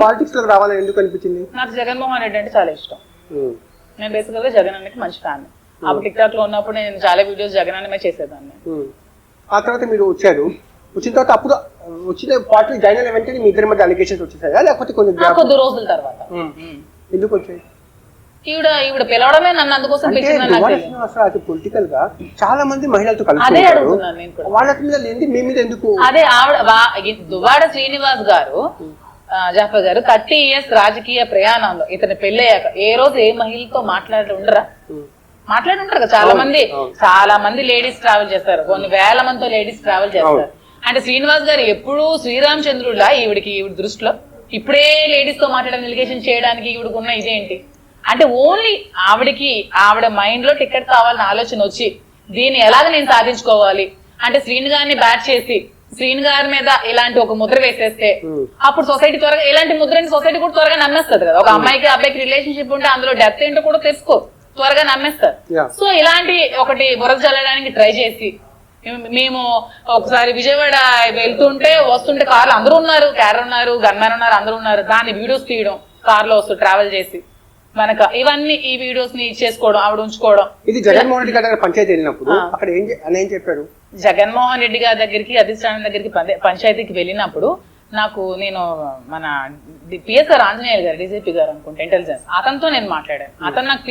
Speaker 1: పాలిటిక్స్ లో రావాలని ఎందుకు అనిపించింది?
Speaker 2: నాకు జగన్మోహన్ రెడ్డి అంటే చాలా ఇష్టం. నేను బేసికల్ గా జగన్ అన్నకి మంచి ఫ్యాన్. అప్పుడు టిక్ టాక్ లో ఉన్నప్పుడు నేను చాలా వీడియోస్ జగన్ అన్నమే చేసేదాన్ని.
Speaker 1: ఆ తర్వాత మీరు వచ్చారు, వచ్చిన తర్వాత అప్పుడు వచ్చిన పార్టీ జాయిన్ అయిన వెంటనే మీ ఇద్దరి మధ్య అలిగేషన్స్ వచ్చేసాయా లేకపోతే
Speaker 2: కొద్ది రోజుల తర్వాత?
Speaker 1: ఎందుకు వచ్చాయి?
Speaker 2: ఈవిడ పిలవడమే నన్ను అందుకోసం పిలిచింది.
Speaker 1: పొలిటికల్ గా చాలా మంది మహిళలతో
Speaker 2: అదే అడుగుతున్నాను నేను కూడా.
Speaker 1: వాళ్ళ మీద లేని మీ మీద ఎందుకు?
Speaker 2: అదే ఆవిడ దువ్వాడ శ్రీనివాస్ గారు, జాఫర్ గారు 30 years రాజకీయ ప్రయాణంలో ఇతని పెళ్ళయ్యాక ఏ రోజు ఏ మహిళతో మాట్లాడి ఉండరు కదా. చాలా మంది లేడీస్ ట్రావెల్ చేస్తారు, కొన్ని వేల మందితో లేడీస్ ట్రావెల్ చేస్తారు. అంటే శ్రీనివాస్ గారు ఎప్పుడు శ్రీరామచంద్రుడా ఈవిడ దృష్టిలో ఇప్పుడే లేడీస్ తో మాట్లాడడం ఎలిగేషన్ చేయడానికి ఈవిడకు ఉన్న ఇదేంటి అంటే ఓన్లీ ఆవిడ మైండ్ లో టికెట్ కావాలని ఆలోచన వచ్చి దీన్ని ఎలాగ నేను సాధించుకోవాలి అంటే శ్రీను గారిని బ్యాట్ చేసి శ్రీను గారి మీద ఇలాంటి ఒక ముద్ర వేసేస్తే అప్పుడు సొసైటీ త్వరగా ఇలాంటి ముద్రని సొసైటీ కూడా త్వరగా నమ్మేస్తుంది కదా. ఒక అమ్మాయికి అబ్బాయికి రిలేషన్షిప్ ఉంటే అందులో డెప్త్ ఏంటో కూడా తెలుసుకో, త్వరగా నమ్మేస్తారు. సో ఇలాంటి ఒకటి బురద చల్లడానికి ట్రై చేసి మేము ఒకసారి విజయవాడ వెళ్తుంటే వస్తుంటే కార్లు అందరూ ఉన్నారు, క్యారర్ ఉన్నారు, గన్మ్యాన్ ఉన్నారు, అందరూ ఉన్నారు. దాన్ని వీడియోస్ తీయడం, కార్లో వస్తూ ట్రావెల్ చేసి మనక ఇవన్నీ ఈ వీడియోస్ ని చేసుకోవడం, ఆవిడ ఉంచుకోవడం.
Speaker 1: ఇది జగన్మోహన్ రెడ్డి గారి పంచాయతీ వెళ్ళినప్పుడు అక్కడ ఏం చెప్పారు?
Speaker 2: జగన్మోహన్ రెడ్డి గారి దగ్గరికి, అధిష్టానం దగ్గరికి పంచాయతీకి వెళ్ళినప్పుడు నేను మన పిఎస్ఆర్ ఆంజనేయులు గారు, డీజీపీ గారు అనుకుంటా ఇంటెలిజెన్స్, అతనితో నేను మాట్లాడాను. అతను నాకు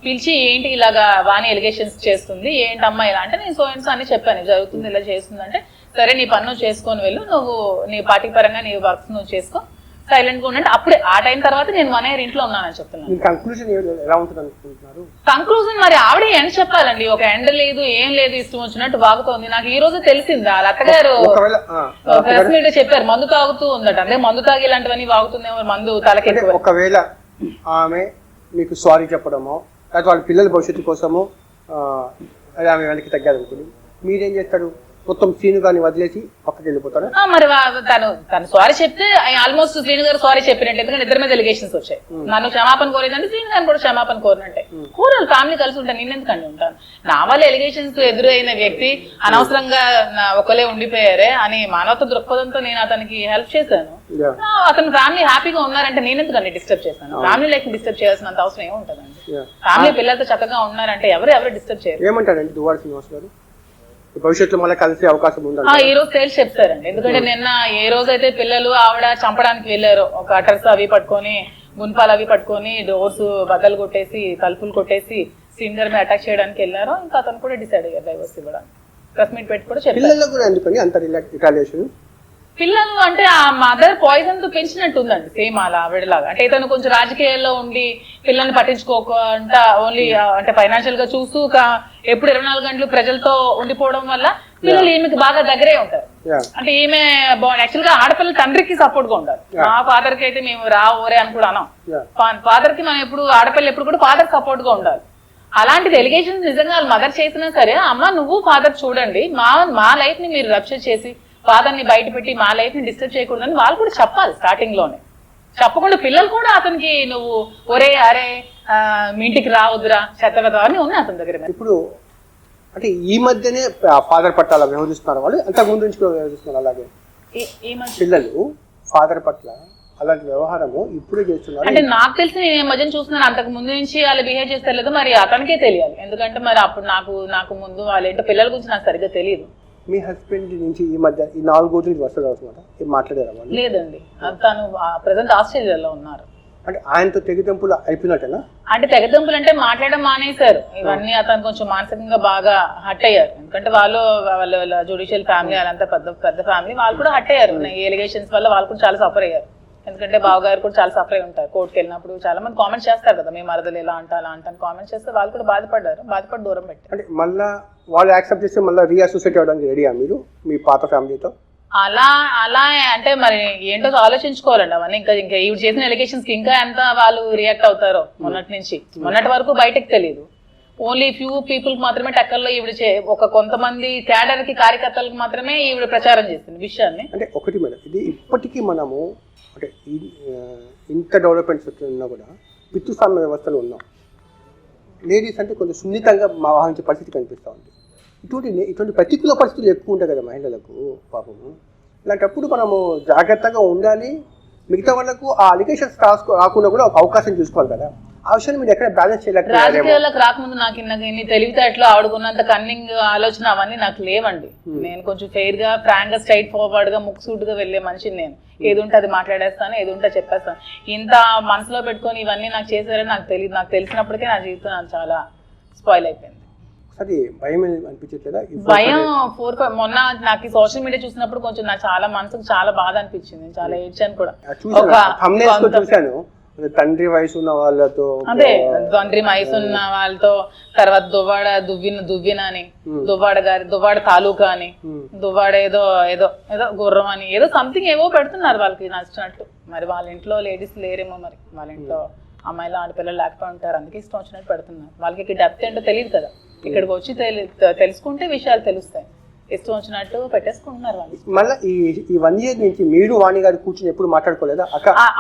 Speaker 2: పిలిచి ఏంటి ఇలాగా వాణి ఎలిగేషన్స్ చేస్తుంది ఏంటమ్మా ఇలా అంటే నేను సోయన్స్ అని చెప్పాను, జరుగుతుంది ఇలా చేస్తుంది అంటే సరే నీ పన్ను చేసుకొని వెళ్ళు, నువ్వు నీ పార్టీ పరంగా నీ వర్క్స్ నువ్వు చేసుకో, సైలెంట్ గా ఉండంటే. అప్పుడే ఆ టైం తర్వాత నేను 1 year ఇంట్లో ఉన్నానని చెప్తున్నాను. కంక్లూజన్ మరి ఆవిడ ఎండ్ చెప్పాలండి, ఒక ఎండ్ లేదు ఏం లేదు, ఇష్టం వచ్చినట్టు వాగుతోంది. నాకు ఈ రోజు తెలిసింది వాళ్ళ అత్తగారు ప్రెస్ మీట్ చెప్పారు మందు తాగుతూ ఉందట. అంటే మందు తాగి ఇలాంటివన్నీ వాగుతుందేమో, మందు తలకి.
Speaker 1: ఒకవేళ ఆమె మీకు సారీ చెప్పడమో లేకపోతే వాళ్ళ పిల్లల భవిష్యత్తు కోసమో ఆమె వెనక్కి తగ్గాలనుకుని మీరేం చేస్తారు? మొత్తం శ్రీను గారిని వదిలేసి పక్కకి వెళ్ళిపోతారు?
Speaker 2: మరి తను సారీ చెప్తే ఆల్మోస్ట్ శ్రీను గారు సారీ చెప్పినట్టు, ఎందుకంటే ఇద్దరి మీద ఎలిగేషన్స్ వచ్చాయి. నన్ను క్షమాపణ కోరేదంటే శ్రీను గారిని కూడా క్షమాపణ కోరినట్టే. కూరలు ఫ్యామిలీ కలిసి ఉంటాను, నేనెందుకండి ఉంటాను. నా వల్ల ఎలిగేషన్స్ ఎదురైన వ్యక్తి అనవసరంగా ఒకలే ఉండిపోయారే అని మానవత దృక్పథంతో నేను అతనికి హెల్ప్ చేశాను. అతను ఫ్యామిలీ హ్యాపీగా ఉన్నారంటే నేనెందుకండి డిస్టర్బ్ చేశాను? ఫ్యామిలీ లైఫ్ డిస్టర్బ్ చేయాల్సినంత అవసరం ఏముంటదండి? ఫ్యామిలీ పిల్లలతో చక్కగా ఉన్నారంటే ఎవరు డిస్టర్బ్ చేయరు.
Speaker 1: ఏమంటారండి దువ్వాడ శ్రీనివాస్ గారు? భవిష్యత్తులో మళ్ళీ కలిసే అవకాశం ఉంది?
Speaker 2: ఈ రోజు తేల్చి చెప్తారండి. ఎందుకంటే నిన్న ఏ రోజైతే పిల్లలు ఆవిడ చంపడానికి వెళ్ళారో, ఒక కటర్స్ అవి పట్టుకొని, గున్పాలు అవి పట్టుకొని, డోర్స్ బద్దలు కొట్టేసి, తలుపులు కొట్టేసి శ్రీను గారి మీద అటాక్ చేయడానికి వెళ్ళారో, ఇంకా అతను కూడా డిసైడ్ అయ్యారు డైవర్స్ ఇవ్వడానికి. ప్రెస్ మీట్ పెట్టి కూడా చెప్పారు. పిల్లలు అంటే ఆ మదర్ పాయిజన్ తో పెంచినట్టుందండి, సేమ్ అలా ఆవిడలాగా. అంటే ఇతను కొంచెం రాజకీయాల్లో ఉండి పిల్లల్ని పట్టించుకోకుండా ఓన్లీ అంటే ఫైనాన్షియల్ గా చూస్తూ ఎప్పుడు 24 గంటలు ప్రజలతో ఉండిపోవడం వల్ల పిల్లలు ఈమెకి బాగా దగ్గరే ఉంటారు. అంటే ఈమె యాక్చువల్ గా ఆడపిల్లల తండ్రికి సపోర్ట్ గా ఉంటారు. మా ఫాదర్ కి అయితే మేము ఓరే అని కూడా అన్నాం. ఫాదర్ కి మనం ఎప్పుడు ఆడపిల్ల ఎప్పుడు కూడా ఫాదర్ సపోర్ట్ గా ఉండాలి. అలాంటిది ఎలిగేషన్స్ నిజంగా మదర్ చేసినా సరే, అమ్మ నువ్వు ఫాదర్ చూడండి, మా లైఫ్ ని మీరు రప్చర్ చేసి ఫాదర్ ని బయట పెట్టి మా లైఫ్ ని డిస్టర్బ్ చేయకూడదని వాళ్ళు కూడా చెప్పాలి స్టార్టింగ్ లోనే. చెప్పకుండా పిల్లలు కూడా అతనికి నువ్వు ఒరే అరే మీ ఇంటికి రావద్దురా చెత్త అని ఉన్నాయి అతని దగ్గర.
Speaker 1: ఇప్పుడు అంటే ఈ మధ్యనే ఫాదర్ పట్ల అలా వ్యవహరిస్తున్నారు వాళ్ళు, అంతకు ముందు నుంచి కూడా వ్యవహరిస్తున్నారు అలాగే
Speaker 2: ఈ మధ్య
Speaker 1: పిల్లలు ఫాదర్ పట్ల అలాంటి వ్యవహారము ఇప్పుడే చేస్తున్నారు.
Speaker 2: అంటే నాకు తెలిసి నేను ఈ మధ్యన చూస్తున్నాను, అంతకు ముందు నుంచి వాళ్ళు బిహేవ్ చేస్తలేదు, మరి అతనికే తెలియాలి. ఎందుకంటే మరి అప్పుడు నాకు ముందు వాళ్ళు ఏంటో పిల్లల గురించి నాకు సరిగ్గా తెలియదు.
Speaker 1: మీ హస్బెండ్ నుంచి ఈ మధ్య ఈ 4 రోజుల నుంచి వస్తుంది అవుతుందట, మాట్లాడారా వాళ్ళు?
Speaker 2: లేదండి, తను ప్రెసెంట్ ఆస్ట్రేలియాలో ఉన్నారు.
Speaker 1: అంటే ఆయనతో తెగితెంపులు అయిపోయినట్టేనా?
Speaker 2: అంటే తెగదెంపులు అంటే మాట్లాడడం మానేశారు ఇవన్నీ. అతను కొంచెం మానసికంగా బాగా హట్ అయ్యారు, ఎందుకంటే వాళ్ళ జుడిషియల్ ఫ్యామిలీ వాళ్ళంతా పెద్ద ఫ్యామిలీ, వాళ్ళు కూడా హట్ అయ్యారు. ఈ ఎలిగేషన్స్ వల్ల వాళ్ళు కూడా చాలా సఫర్ అయ్యారు. ఎందుకంటే బావగారు కూడా చాలా సఫర్ అయి ఉంటారు. కోర్టుకి వెళ్ళినప్పుడు చాలా మంది కామెంట్స్ చేస్తారు కదా, మీ మరదలు ఎలా అలా అంటాను కామెంట్స్ చేస్తే వాళ్ళు కూడా బాధపడి దూరం పెట్టారు.
Speaker 1: అంటే మళ్ళీ వాళ్ళు యాక్సెప్ట్ చేస్తే మళ్ళీ రీఅసోసియేట్ అవ్వడానికి రెడీయా మీరు మీ పాత ఫ్యామిలీతో?
Speaker 2: అలా అంటే మరి ఏంటో ఆలోచించుకోవాలండి అవన్నీ. ఇంకా ఈవిడ చేసిన ఎలిగేషన్స్ కి ఇంకా ఎంత వాళ్ళు రియాక్ట్ అవుతారో. మొన్నటి వరకు బయటకు తెలియదు, ఓన్లీ ఫ్యూ పీపుల్ మాత్రమే టక్కర్లో ఈవిడ కొంతమంది క్యాడర్ కి కార్యకర్తలకు మాత్రమే ఈవిడ ప్రచారం చేస్తుంది విషయాన్ని.
Speaker 1: అంటే ఒకటి మేడం, ఇది ఇప్పటికీ మనము అంటే ఇంత డెవలప్మెంట్స్ ఉన్నా కూడా పితృస్వామ్య వ్యవస్థలో ఉన్నాం. లేడీస్ అంటే కొంచెం సున్నితంగా వ్యవహరించే పరిస్థితి కనిపిస్తూ ఉంది. ఇటువంటి ప్రతికూల పరిస్థితులు ఎక్కువ ఉంటాయి కదా మహిళలకు పాపము. ఇలాంటప్పుడు మనము జాగ్రత్తగా ఉండాలి. మిగతా వాళ్ళకు ఆ అలిగేషన్స్ రాకుండా కూడా ఒక అవకాశం చూసుకోవాలి కదా. ఆ విషయాన్ని మీరు ఎక్కడ బ్యాలెన్స్ చేయలేక
Speaker 2: రాజకీయాలకు రాకముందు నాకు ఇన్ని తెలివితేటలు ఆడుకున్నంత కన్నింగ్ ఆలోచన అవన్నీ నాకు లేవండి. నేను కొంచెం ఫెయిర్ గా ఫ్రాంక్ గా స్ట్రైట్ ఫార్వర్డ్ గా ముక్సూట్ గా వెళ్లే మనిషిని. నేను ఏది ఉంటే అది మాట్లాడేస్తాను, ఏది ఉంటే చెప్పేస్తాను. ఇంత మనసులో పెట్టుకొని ఇవన్నీ నాకు చేశారని నాకు తెలియదు. నాకు తెలిసినప్పటికే నా జీవితం నాకు చాలా స్పాయిల్ అయిపోయింది.
Speaker 1: భయం అనిపించట్లేదా?
Speaker 2: భయం 4-5 మొన్న నాకు ఈ సోషల్ మీడియా చూసినప్పుడు కొంచెం నాకు చాలా మనసుకు చాలా బాధ అనిపించింది. చాలా ఏడ్చాను కూడా.
Speaker 1: చూశాను తండ్రి వయసు ఉన్న వాళ్ళతో,
Speaker 2: అదే తండ్రి వయసు ఉన్న వాళ్ళతో, తర్వాత దువ్విన అని దువ్వాడ తాలూకా అని, దువ్వాడ ఏదో ఏదో ఏదో గుర్రం అని ఏదో సంథింగ్ ఏవో పెడుతున్నారు వాళ్ళకి నచ్చినట్టు. మరి వాళ్ళ ఇంట్లో లేడీస్ లేరేమో, మరి వాళ్ళ ఇంట్లో అమ్మాయిలు ఆడపిల్లలు లేకపోయి ఉంటారు, అందుకే ఇష్టం వచ్చినట్టు పెడుతున్నారు. వాళ్ళకి డెప్త్ ఏంటో తెలియదు కదా, ఇక్కడికి వచ్చి తెలుసుకుంటే విషయాలు తెలుస్తాయి. ఇష్టం వచ్చినట్టు పెట్టేసుకుంటున్నారు వాళ్ళు.
Speaker 1: మళ్ళీ ఈ 1 year నుంచి మీరు వాణి గారు కూర్చొని ఎప్పుడు మాట్లాడుకోలేదా?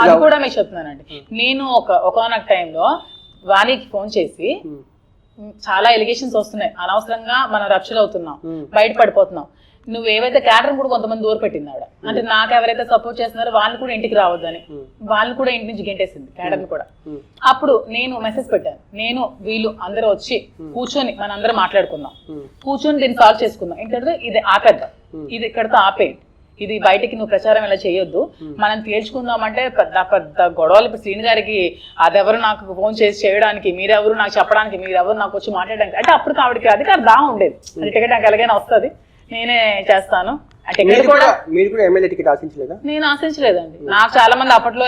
Speaker 2: అది కూడా మీకు చెప్తున్నానండి. నేను ఒకనొక టైంలో వాణికి ఫోన్ చేసి చాలా ఎలిగేషన్స్ వస్తున్నాయి, అనవసరంగా మనం రప్చర్ అవుతున్నాం, బయట పడిపోతున్నాం, నువ్వు ఏవైతే క్యాడర్ కూడా కొంతమంది దూర పెట్టింది ఆవిడ. అంటే నాకు ఎవరైతే సపోర్ట్ చేస్తున్నారో వాళ్ళు కూడా ఇంటికి రావద్దని, వాళ్ళు కూడా ఇంటి నుంచి గెంటేసింది క్యాడర్ కూడా. అప్పుడు నేను మెసేజ్ పెట్టాను, నేను వీళ్ళు అందరూ వచ్చి కూర్చొని మన అందరం మాట్లాడుకుందాం, కూర్చొని దీన్ని సాల్వ్ చేసుకుందాం. ఏంటంటే ఇది ఆపేద్దాం, ఇది ఇక్కడతో ఆపేయండి, ఇది బయటికి నువ్వు ప్రచారం ఇలా చేయొద్దు, మనం తేల్చుకుందాం అంటే పెద్ద గొడవలు. ఇప్పుడు శ్రీని గారికి అదెవరు నాకు ఫోన్ చేసి చేయడానికి, మీరెవరు నాకు చెప్పడానికి, మీరెవరు నాకు వచ్చి మాట్లాడడానికి, అంటే అప్పుడు ఆవిడకి అధికారం దా ఉండేది. అది టికెట్ నాకు ఎలాగైనా వస్తుంది, నేనే చేస్తాను.
Speaker 1: మీరు కూడా ఎమ్మెల్యే టికెట్ ఆశించలేదా?
Speaker 2: నేను ఆశించలేదండి. నాకు చాలా మంది అప్పట్లో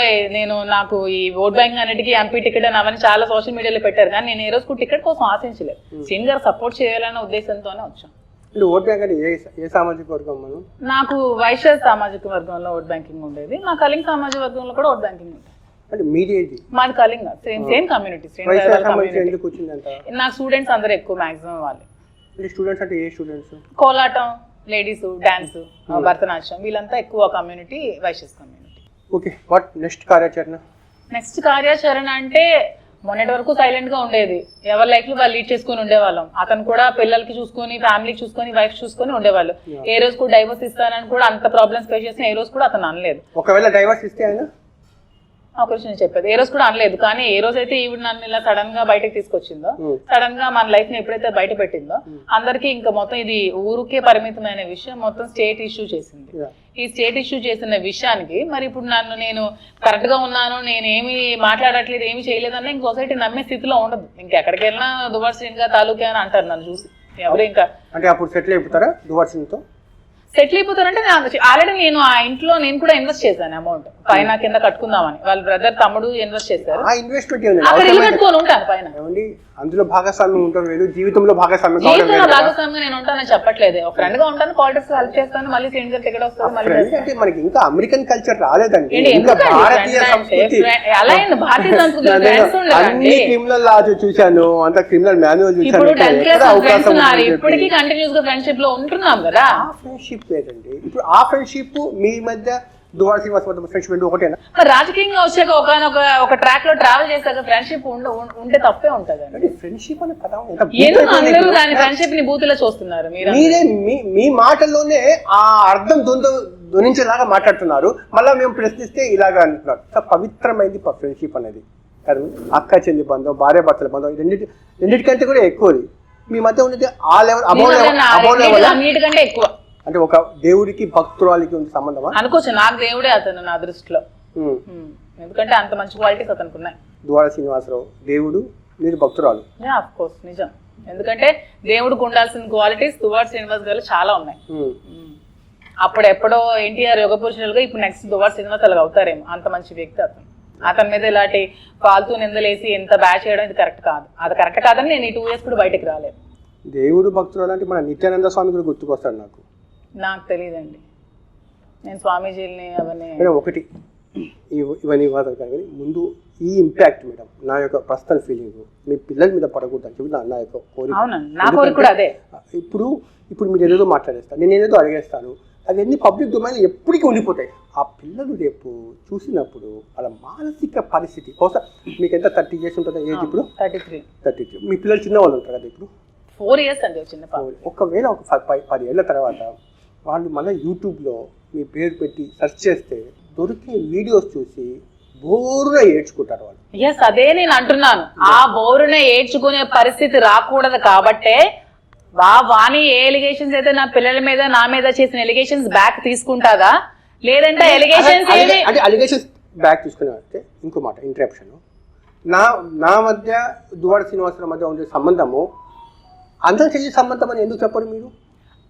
Speaker 2: నాకు ఈ ఓట్ బ్యాంక్ అన్నిటికీ ఎంపీ టికెట్ అని అవన్నీ చాలా సోషల్ మీడియాలో పెట్టారు, కానీ నేను ఏ రోజు కూడా టికెట్ కోసం ఆశించలేదు. శ్రీని గారు సపోర్ట్ చేయాలనే ఉద్దేశంతోనే వచ్చాను.
Speaker 1: ఓట్ బ్యాంక్ అంటే ఏ సామాజిక వర్గం?
Speaker 2: నాకు వైశ్య సామాజిక వర్గంలో ఓట్ బ్యాంకింగ్ ఉండేది, నా కళింగ సామాజిక వర్గంలో కూడా ఓట్ బ్యాంకింగ్ ఉండేది.
Speaker 1: అంటే మీది
Speaker 2: మాది కళింగ, సేమ్ కమ్యూనిటీ. నాకు స్టూడెంట్స్ అందరూ ఎక్కువ మాక్సిమం వాళ్ళే.
Speaker 1: స్టూడెంట్స్ అంటే ఏ స్టూడెంట్స్?
Speaker 2: కోలాటం, లేడీస్, డాన్స్, భరతనాట్యం, వీళ్ళంతా ఎక్కువ community, Vaishyas community.
Speaker 1: Okay, what next కార్యాచరణ?
Speaker 2: నెక్స్ట్ కార్యాచరణ అంటే మొన్నటి వరకు సైలెంట్ గా ఉండేది, ఎవరి లైఫ్ లో వాళ్ళు లీడ్ చేసుకుని ఉండేవాళ్ళం. అతను కూడా పిల్లలకి చూసుకొని, ఫ్యామిలీకి చూసుకొని, వైఫ్ చూసుకొని ఉండేవాళ్ళు. ఏ రోజు కూడా డైవర్స్ ఇస్తానని కూడా అంత ప్రాబ్లమ్స్ ఫేస్ చేసిన ఏ రోజు కూడా అతను అనలేదు.
Speaker 1: ఒకవేళ డైవర్స్ ఇస్తే ఆయన
Speaker 2: ఒక విషయం చెప్పేది, ఏ రోజు కూడా అనలేదు. కానీ ఏ రోజైతే ఈవిడ నన్ను ఇలా సడన్ గా బయటకు తీసుకొచ్చిందో, సడన్ గా మన లైఫ్ ని ఎప్పుడైతే బయట పెట్టిందో, అందరికీ ఇంకా మొత్తం ఇది ఊరుకే పరిమితమైన విషయం మొత్తం స్టేట్ ఇష్యూ చేసింది. ఈ స్టేట్ ఇష్యూ చేసిన విషయానికి మరి ఇప్పుడు నేను కరెక్ట్ గా ఉన్నాను, నేను ఏమి మాట్లాడట్లేదు, ఏమి చేయలేదన్నా ఇంక సొసైటీ నమ్మే స్థితిలో ఉండదు. ఇంకెక్కడికి వెళ్ళినా దువ్వాడ శ్రీనిగా తాలూకా అని అంటారు నన్ను చూసి ఎవరు. ఇంకా
Speaker 1: అంటే అప్పుడు సెటిల్ అయిపోతారా దువ్వాడ శ్రీనితో?
Speaker 2: సెటిల్ అయిపోతారంటే ఆల్రెడీ నేను ఆ ఇంట్లో నేను కూడా ఇన్వెస్ట్ చేశాను అమౌంట్, పైన కింద కట్టుకుందామని. వాళ్ళ బ్రదర్ తమ్ముడు ఇన్వెస్ట్ చేశారు, అక్కడ ఇల్లు కట్టుకొని ఉంటాను పైన.
Speaker 1: అందులో భాగస్వామ్యం ఉంటాం లేదు, జీవితంలో భాగస్వామ్యం
Speaker 2: నేను ఉంటానని చెప్పట్లేదు. ఒక ఫ్రెండ్ గా ఉంటాను, పాలిటిక్స్ హెల్ప్ చేస్తాను, మళ్ళీ సీనియర్ టికెట్ వస్తుంది, మళ్ళీ.
Speaker 1: అంటే మనకి ఇంకా అమెరికన్ కల్చర్ రాలేదండి,
Speaker 2: అలా అయింది భారతీయ సంస్కృతి.
Speaker 1: అన్ని క్రిమినల్ లా చూశాను, అంత క్రిమినల్ మాన్యువల్ చూశాను.
Speaker 2: ఇప్పటికీ కంటిన్యూస్ గా ఫ్రెండ్షిప్ లో ఉంటున్నాం కదా.
Speaker 1: ఫ్రెండ్షిప్ ఫ్రెండ్షిప్ వేరండి. ఇప్పుడు ఆ ఫ్రెండ్షిప్ మీ మధ్య దువ్వాడ శ్రీనివాస్ మధ్య ఫ్రెండ్షిప్ రెండు ఒకటేనా?
Speaker 2: మరి రాజకీయంగా వచ్చాక ఒక ట్రాక్ లో ట్రావెల్ చేశాక ఫ్రెండ్షిప్ ఉంటే తప్పే ఉంటది.
Speaker 1: అంటే ఫ్రెండ్షిప్ అనే పదం ఎంత
Speaker 2: ఎందుకు అందరూ దాని ఫ్రెండ్షిప్ ని బూతులో చూస్తున్నారు?
Speaker 1: మీరే మీ మాటల్లోనే ఆ అర్థం ధ్వనించేలాగా మాట్లాడుతున్నారు. మళ్ళీ మేము ప్రశ్నిస్తే ఇలాగా అంటున్నారు. పవిత్రమైంది ఫ్రెండ్షిప్ అనేది కాదు. అక్క చెల్లి బంధం, భార్య భర్తల బంధం, రెండింటికంటే కూడా ఎక్కువది. మీ మధ్య ఉన్నది ఆ లెవెల్
Speaker 2: అన్నిటికంటే ఎక్కువ.
Speaker 1: అంటే ఒక దేవుడికి భక్తురాలికి ఉంది సంబంధమా
Speaker 2: అనుకోవచ్చు. నాకు దేవుడే అతను నా దృష్టిలో. ఎందుకంటే అంత మంచి క్వాలిటీస్ అతనికి ఉన్నాయి.
Speaker 1: దువ్వాడ శ్రీనివాసరావు దేవుడు, మీరు భక్తురాలు.
Speaker 2: ఆఫ్ కోర్స్ నిజం. ఎందుకంటే దేవుడికి ఉండాల్సిన క్వాలిటీస్ దువ్వాడ శ్రీనివాస్ గారు చాలా ఉన్నాయి. అప్పుడు ఎప్పుడో ఎన్టీఆర్ యుగ పురుషులుగా ఇప్పుడు నెక్స్ట్ దువ్వాడ శ్రీనివాస్ అలాగ అవుతారేమో. అంత మంచి వ్యక్తి అతను. అతని మీద ఇలాంటి ఫాల్తూ నిందలేసి ఎంత బ్యాచ్ చేయడం ఇది కరెక్ట్ కాదు. అది కరెక్ట్ కాదని నేను ఈ 2 years కూడా బయటకు రాలేదు.
Speaker 1: దేవుడు భక్తురాలు అంటే మన నిత్యానంద స్వామి కూడా గుర్తుకొస్తాడు
Speaker 2: నాకు తెలియదండి. నేను స్వామీజీని అవన్నీ
Speaker 1: ఒకటి ఇవన్నీ వివాదాలు కానీ ముందు ఈ ఇంపాక్ట్ మేడం నా యొక్క పర్సనల్ ఫీలింగ్ మీ పిల్లల మీద పడకూడదు అని చెప్పి నా యొక్క కోరిక.
Speaker 2: నా కోరిక కూడా అదే.
Speaker 1: ఇప్పుడు మీరు ఏదేదో మాట్లాడేస్తాను, నేను ఏదేదో అడిగేస్తాను, అవన్నీ పబ్లిక్ డొమైన్ ఎప్పటికీ ఉండిపోతాయి. ఆ పిల్లలు రేపు చూసినప్పుడు వాళ్ళ మానసిక పరిస్థితి బహుశా మీకు ఎంత 30 years ఉంటుందా ఏజ్? ఇప్పుడు 33. మీ పిల్లలు చిన్నవాళ్ళు ఉంటారు కదా, ఇప్పుడు
Speaker 2: 4 years అండి చిన్న పాప.
Speaker 1: ఒకవేళ ఒక 10 ఏళ్ళ తర్వాత వాళ్ళు మళ్ళీ యూట్యూబ్లో మీ పేరు పెట్టి సెర్చ్ చేస్తే దొరికే వీడియోస్ చూసి బోరుగా ఏడ్చుకుంటారు వాళ్ళు.
Speaker 2: ఎస్, అదే నేను అంటున్నాను. ఆ బోరునే ఏడ్చుకునే పరిస్థితి రాకూడదు కాబట్టే వాణి ఏ ఎలిగేషన్స్ అయితే నా పిల్లల మీద నా మీద చేసిన ఎలిగేషన్స్ బ్యాక్ తీసుకుంటాదా, లేదంటే
Speaker 1: అలిగేషన్స్ బ్యాక్ తీసుకున్నారంటే ఇంకో మాట ఇంటరప్షన్. నా మధ్య దువ్వాడ శ్రీనివాసరావు మధ్య ఉండే సంబంధము అందరూ తెలియ సంబంధం అని ఎందుకు చెప్పరు మీరు?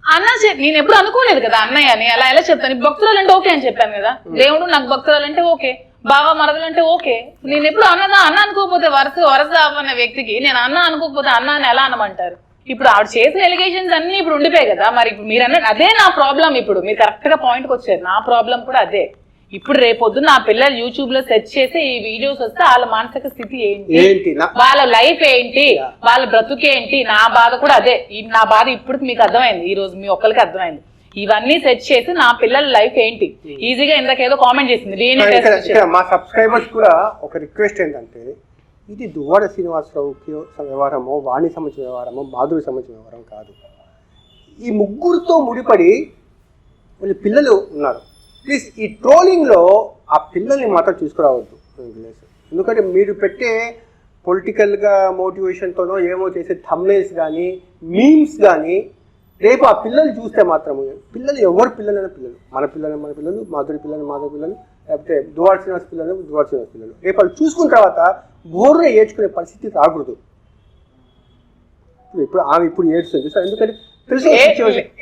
Speaker 2: అన్న నేను ఎప్పుడు అనుకోలేదు కదా అన్నయ్య అని. అలా ఎలా చెప్తాను? భక్తురాలు అంటే ఓకే అని చెప్పాను కదా. దేవుడు నాకు భక్తురాలు అంటే ఓకే, బావ మరదలు అంటే ఓకే. నేను ఎప్పుడు అన్న అనుకోకపోతే వరస అవ్వన్న వ్యక్తికి నేను అన్న అనుకోకపోతే అన్న అని ఎలా అనమంటారు? ఇప్పుడు ఆవిడ చేసిన ఎలిగేషన్స్ అన్ని ఇప్పుడు ఉండిపోయాయి కదా. మరి మీరు అన్నట్టు అదే నా ప్రాబ్లం. ఇప్పుడు మీరు కరెక్ట్ గా పాయింట్కి వచ్చారు. నా ప్రాబ్లం కూడా అదే. ఇప్పుడు రేపొద్దు నా పిల్లలు యూట్యూబ్ లో సెర్చ్ చేసి ఈ వీడియోస్ వస్తే వాళ్ళ మానసిక స్థితి ఏంటి, వాళ్ళ లైఫ్ ఏంటి, వాళ్ళ బ్రతుకేంటి, నా బాధ కూడా అదే. నా బాధ ఇప్పుడు మీకు అర్థమైంది, ఈ రోజు మీ ఒక్కరికి అర్థమైంది. ఇవన్నీ సెర్చ్ చేసి నా పిల్లల లైఫ్ ఏంటి ఈజీగా ఇందాకేదో కామెంట్ చేసింది.
Speaker 1: మా సబ్స్క్రైబర్స్ కూడా ఒక రిక్వెస్ట్ ఏంటంటే, ఇది దువ్వాడ శ్రీనివాసరావుకి వ్యవహారమో, వాణి సంబంధించిన వ్యవహారమో, మాధురి సంబంధించిన వ్యవహారం కాదు. ఈ ముగ్గురితో ముడిపడి వాళ్ళ పిల్లలు ఉన్నారు. ప్లీజ్ ఈ ట్రోలింగ్లో ఆ పిల్లల్ని మాత్రం తీసుకురావద్దు. ఎందుకంటే మీరు పెట్టే పొలిటికల్గా మోటివేషన్తోనో ఏమో చేసే థంబ్నెయిల్స్ కానీ మీమ్స్ కానీ రేపు ఆ పిల్లలు చూస్తే మాత్రము, పిల్లలు ఎవరు పిల్లలైనా పిల్లలు, మన పిల్లలు, మాధురి పిల్లలు, లేకపోతే దువ్వాడ శ్రీనివాస్ పిల్లలు, రేపు వాళ్ళు చూసుకున్న తర్వాత బోర్గా ఏడ్చుకునే పరిస్థితి రాకూడదు. ఇప్పుడు ఏడ్చుంది సార్. ఎందుకంటే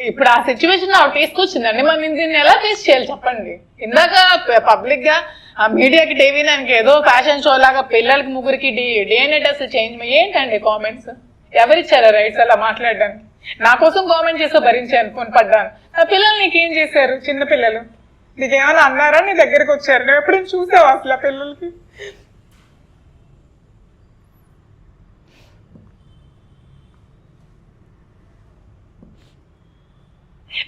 Speaker 2: ఇప్పుడు ఆ సిచ్యువేషన్ ఆవిడ తీసుకొచ్చిందండి. మరి దీన్ని ఎలా ఫేస్ చేయాలి చెప్పండి? ఇందాక పబ్లిక్ గా ఆ మీడియాకి టీవీ నాకు ఏదో ఫ్యాషన్ షో లాగా పిల్లలకి ముగ్గురికి DNA టెస్ట్ చేంజ్ ఏంటండి కామెంట్స్? ఎవరిచ్చారా రైట్స్ అలా మాట్లాడడానికి? నా కోసం కామెంట్ చేస్తే భరించాను, పడ్డాను. నా పిల్లలు నీకేం చేశారు? చిన్న పిల్లలు నీకేమైనా అన్నారా? నీ దగ్గరికి వచ్చారు? నువ్వు ఎప్పుడైనా చూసావా అసలు ఆ పిల్లలకి?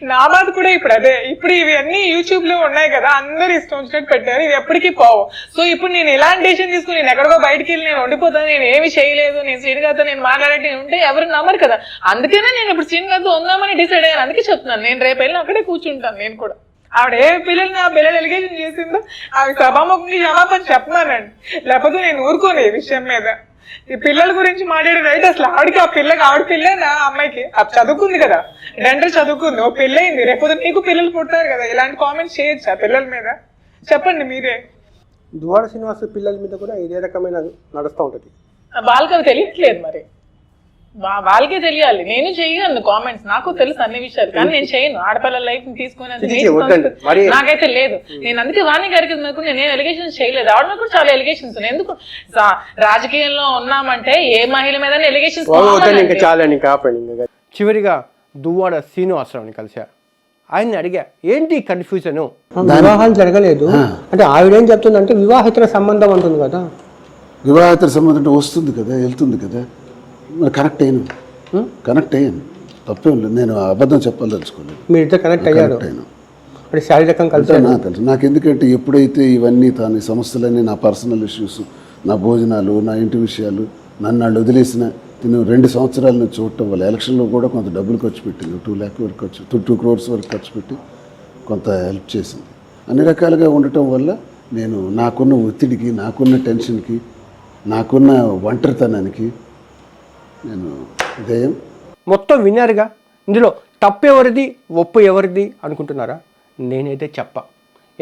Speaker 2: నా బాధ కూడా ఇప్పుడు అదే. ఇప్పుడు ఇవన్నీ యూట్యూబ్ లో ఉన్నాయి కదా, అందరు ఇష్టం వచ్చినట్టు పెట్టారు, ఇవి ఎప్పటికీ పోవు. సో ఇప్పుడు నేను ఎలాంటి డెసిషన్ తీసుకుని నేను ఎక్కడికో బయటికి వెళ్ళి నేను ఉండిపోతాను, నేను ఏమి చేయలేదు, నేను శ్రీనిగారితో నేను మాట్లాడేది ఉంటే ఎవరు నమ్మరు కదా. అందుకనే నేను ఇప్పుడు శ్రీనిగారితో ఉందామని డిసైడ్ అయ్యాను. అందుకే చెప్తున్నాను, నేను రేపు వెళ్ళి అక్కడే కూర్చుంటాను. నేను కూడా ఆవిడ ఏ పిల్లల్ని ఆ పిల్లలు ఎలిగేషన్ చేసిందో ఆవిడ సభాముఖంగా క్షమాపణ చెప్పమానండి, లేకపోతే నేను ఊరుకోను ఈ విషయం మీద. ఈ పిల్లల గురించి మాట్లాడే రైట్ అసలు ఆవిడకి ఆవిడ పిల్లనా? అమ్మాయికి చదువుకుంది కదా, డెంటల్ చదువుకుంది, ఓ పెళ్ళయింది, రేపు నీకు పిల్లలు పుట్టారు కదా. ఇలాంటి కామెంట్స్ చేయొచ్చు ఆ పిల్లల మీద? చెప్పండి మీరే.
Speaker 1: దువ్వాడ శ్రీనివాస్ పిల్లల మీద కూడా ఇదే రకమైన నడుస్తూ ఉంటుంది.
Speaker 2: వాళ్ళకి అవి తెలియట్లేదు, మరి వాళ్ళకే తెలియాలి. నేను చేయను కామెంట్స్, నాకు తెలుసు అన్ని విషయాలు, కానీ నేను చేయను. ఆడపిల్లల లైఫ్ తీసుకుని నాకైతే లేదు. నేను అందుకే వాణి గారికి నేను ఎలిగేషన్స్ చేయలేదు. ఆవిడ మీద కూడా చాలా ఎలిగేషన్స్ ఉన్నాయి. ఎందుకు రాజకీయంలో ఉన్నామంటే ఏ మహిళ మీద ఎలిగేషన్స్.
Speaker 1: చివరిగా దువ్వాడ శ్రీనివాసరావుని కలిసా, ఆయన్ని అడిగా ఏంటి కన్ఫ్యూజన్? వివాహాలు జరగలేదు అంటే ఆవిడేం చెప్తుందంటే వివాహితర సంబంధం అంటుంది కదా.
Speaker 3: వివాహితర సంబంధం అంటే వస్తుంది కదా, వెళ్తుంది కదా. మరి కనెక్ట్ అయ్యాను. తప్పేం లేదు, నేను అబద్ధం చెప్పదలుచుకోలేదు.
Speaker 1: మీరు ఇద్దరు కనెక్ట్ అయ్యారు,
Speaker 3: కరెక్ట్ అయినా
Speaker 1: అంటే శారీరకం కలిసి
Speaker 3: అంటే నాకు తెలుసు. నాకు ఎందుకంటే ఎప్పుడైతే ఇవన్నీ తాను ఈ సమస్యలన్నీ నా పర్సనల్ ఇష్యూస్, నా భోజనాలు, నా ఇంటి విషయాలు నన్ను వాళ్ళు వదిలేసిన నేను 2 సంవత్సరాల నుంచి చూడటం వల్ల ఎలక్షన్లో కూడా కొంత డబ్బులు ఖర్చు పెట్టింది, 2 lakhs వరకు ఖర్చు, 2 crores వరకు ఖర్చు పెట్టి కొంత హెల్ప్ చేసింది. అన్ని రకాలుగా ఉండటం వల్ల నేను నాకున్న ఒత్తిడికి, నాకున్న టెన్షన్కి, నాకున్న ఒంటరితనానికి నేను ఉదయం
Speaker 1: మొత్తం విన్నారుగా. ఇందులో తప్పు ఎవరిది, ఒప్పు ఎవరిది అనుకుంటున్నారా? నేనైతే చెప్ప.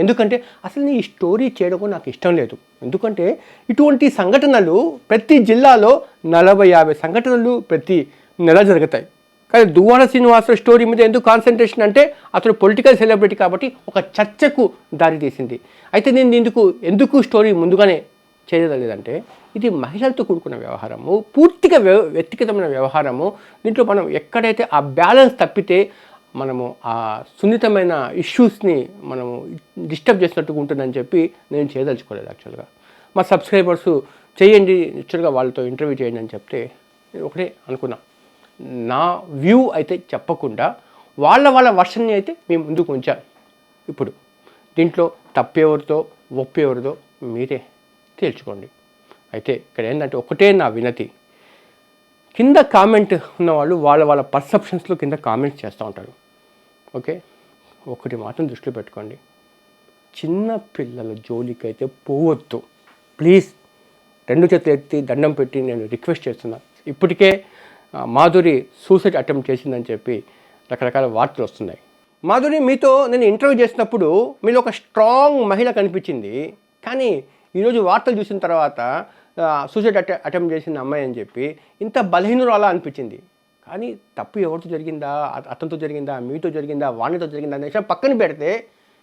Speaker 1: ఎందుకంటే అసలు ఈ స్టోరీ చేయడం కూడా నాకు ఇష్టం లేదు. ఎందుకంటే ఇటువంటి సంఘటనలు ప్రతి జిల్లాలో 40-50 సంఘటనలు ప్రతి నెల జరుగుతాయి. కానీ దువ్వాడ శ్రీనివాసరావు స్టోరీ మీద ఎందుకు కాన్సన్ట్రేషన్ అంటే అతను పొలిటికల్ సెలబ్రిటీ కాబట్టి ఒక చర్చకు దారితీసింది. అయితే నేను ఎందుకు స్టోరీ ముందుగానే చేయలేదంటే ఇది మహిళలతో కూడుకున్న వ్యవహారము, పూర్తిగా వ్యక్తిగతమైన వ్యవహారము. దీంట్లో మనం ఎక్కడైతే ఆ బ్యాలెన్స్ తప్పితే మనము ఆ సున్నితమైన ఇష్యూస్ని మనము డిస్టర్బ్ చేసినట్టుగా ఉంటుందని చెప్పి నేను చేయదలుచుకోలేదు. యాక్చువల్గా మా సబ్స్క్రైబర్స్ చేయండి, యాక్చువల్గా వాళ్ళతో ఇంటర్వ్యూ చేయండి అని చెప్తే నేను ఒకటే అనుకున్నా, నా వ్యూ అయితే చెప్పకుండా వాళ్ళ వర్షన్ని అయితే మేము ముందుకు ఉంచాను. ఇప్పుడు దీంట్లో తప్పెవరితో ఒప్పెవరిదో మీరే తేల్చుకోండి. అయితే ఇక్కడ ఏంటంటే ఒకటే నా వినతి, కింద కామెంట్ ఉన్నవాళ్ళు వాళ్ళ పర్సెప్షన్స్లో కింద కామెంట్స్ చేస్తూ ఉంటారు. ఓకే, ఒకటి మాత్రం దృష్టిలో పెట్టుకోండి, చిన్న పిల్లల జోలికి అయితే పోవద్దు ప్లీజ్. 2 చేతులు ఎత్తి దండం పెట్టి నేను రిక్వెస్ట్ చేస్తున్నాను. ఇప్పటికే మాధురి సూసైడ్ అటెంప్ట్ చేసిందని చెప్పి రకరకాల వార్తలు వస్తున్నాయి. మాధురి, మీతో నేను ఇంటర్వ్యూ చేసినప్పుడు మీలో ఒక స్ట్రాంగ్ మహిళ కనిపించింది, కానీ ఈరోజు వార్తలు చూసిన తర్వాత సూసైడ్ అటెంప్ట్ చేసిన అమ్మాయి అని చెప్పి ఇంత బలహీనురాలా అనిపించింది. కానీ తప్పు ఎవరితో జరిగిందా, అతనితో జరిగిందా, మీతో జరిగిందా, వాణితో జరిగిందా అనే విషయం పక్కన పెడితే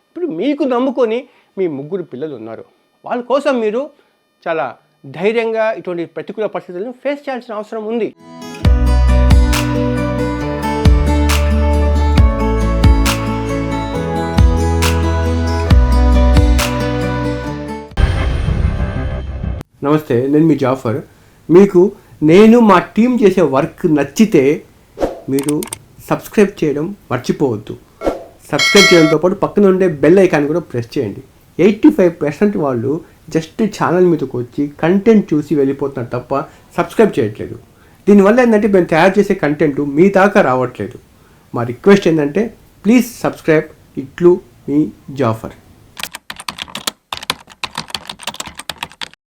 Speaker 1: ఇప్పుడు మీకు నమ్ముకొని మీ 3 పిల్లలు ఉన్నారు. వాళ్ళ కోసం మీరు చాలా ధైర్యంగా ఇటువంటి ప్రతికూల పరిస్థితులను ఫేస్ చేయాల్సిన అవసరం ఉంది. నమస్తే, నేను మీ జాఫర్. మీకు నేను మా టీం చేసే వర్క్ నచ్చితే మీరు సబ్స్క్రైబ్ చేయడం మర్చిపోవద్దు. సబ్స్క్రైబ్ చేయడంతో పాటు పక్కన ఉండే బెల్ ఐకాన్ కూడా ప్రెస్ చేయండి. 85% వాళ్ళు జస్ట్ ఛానల్ మీదకి వచ్చి కంటెంట్ చూసి వెళ్ళిపోతున్నారు తప్ప సబ్స్క్రైబ్ చేయట్లేదు. దీనివల్ల ఏంటంటే మేము తయారు చేసే కంటెంట్ మీ దాకా రావట్లేదు. మా రిక్వెస్ట్ ఏంటంటే ప్లీజ్ సబ్స్క్రైబ్. ఇట్లు మీ జాఫర్.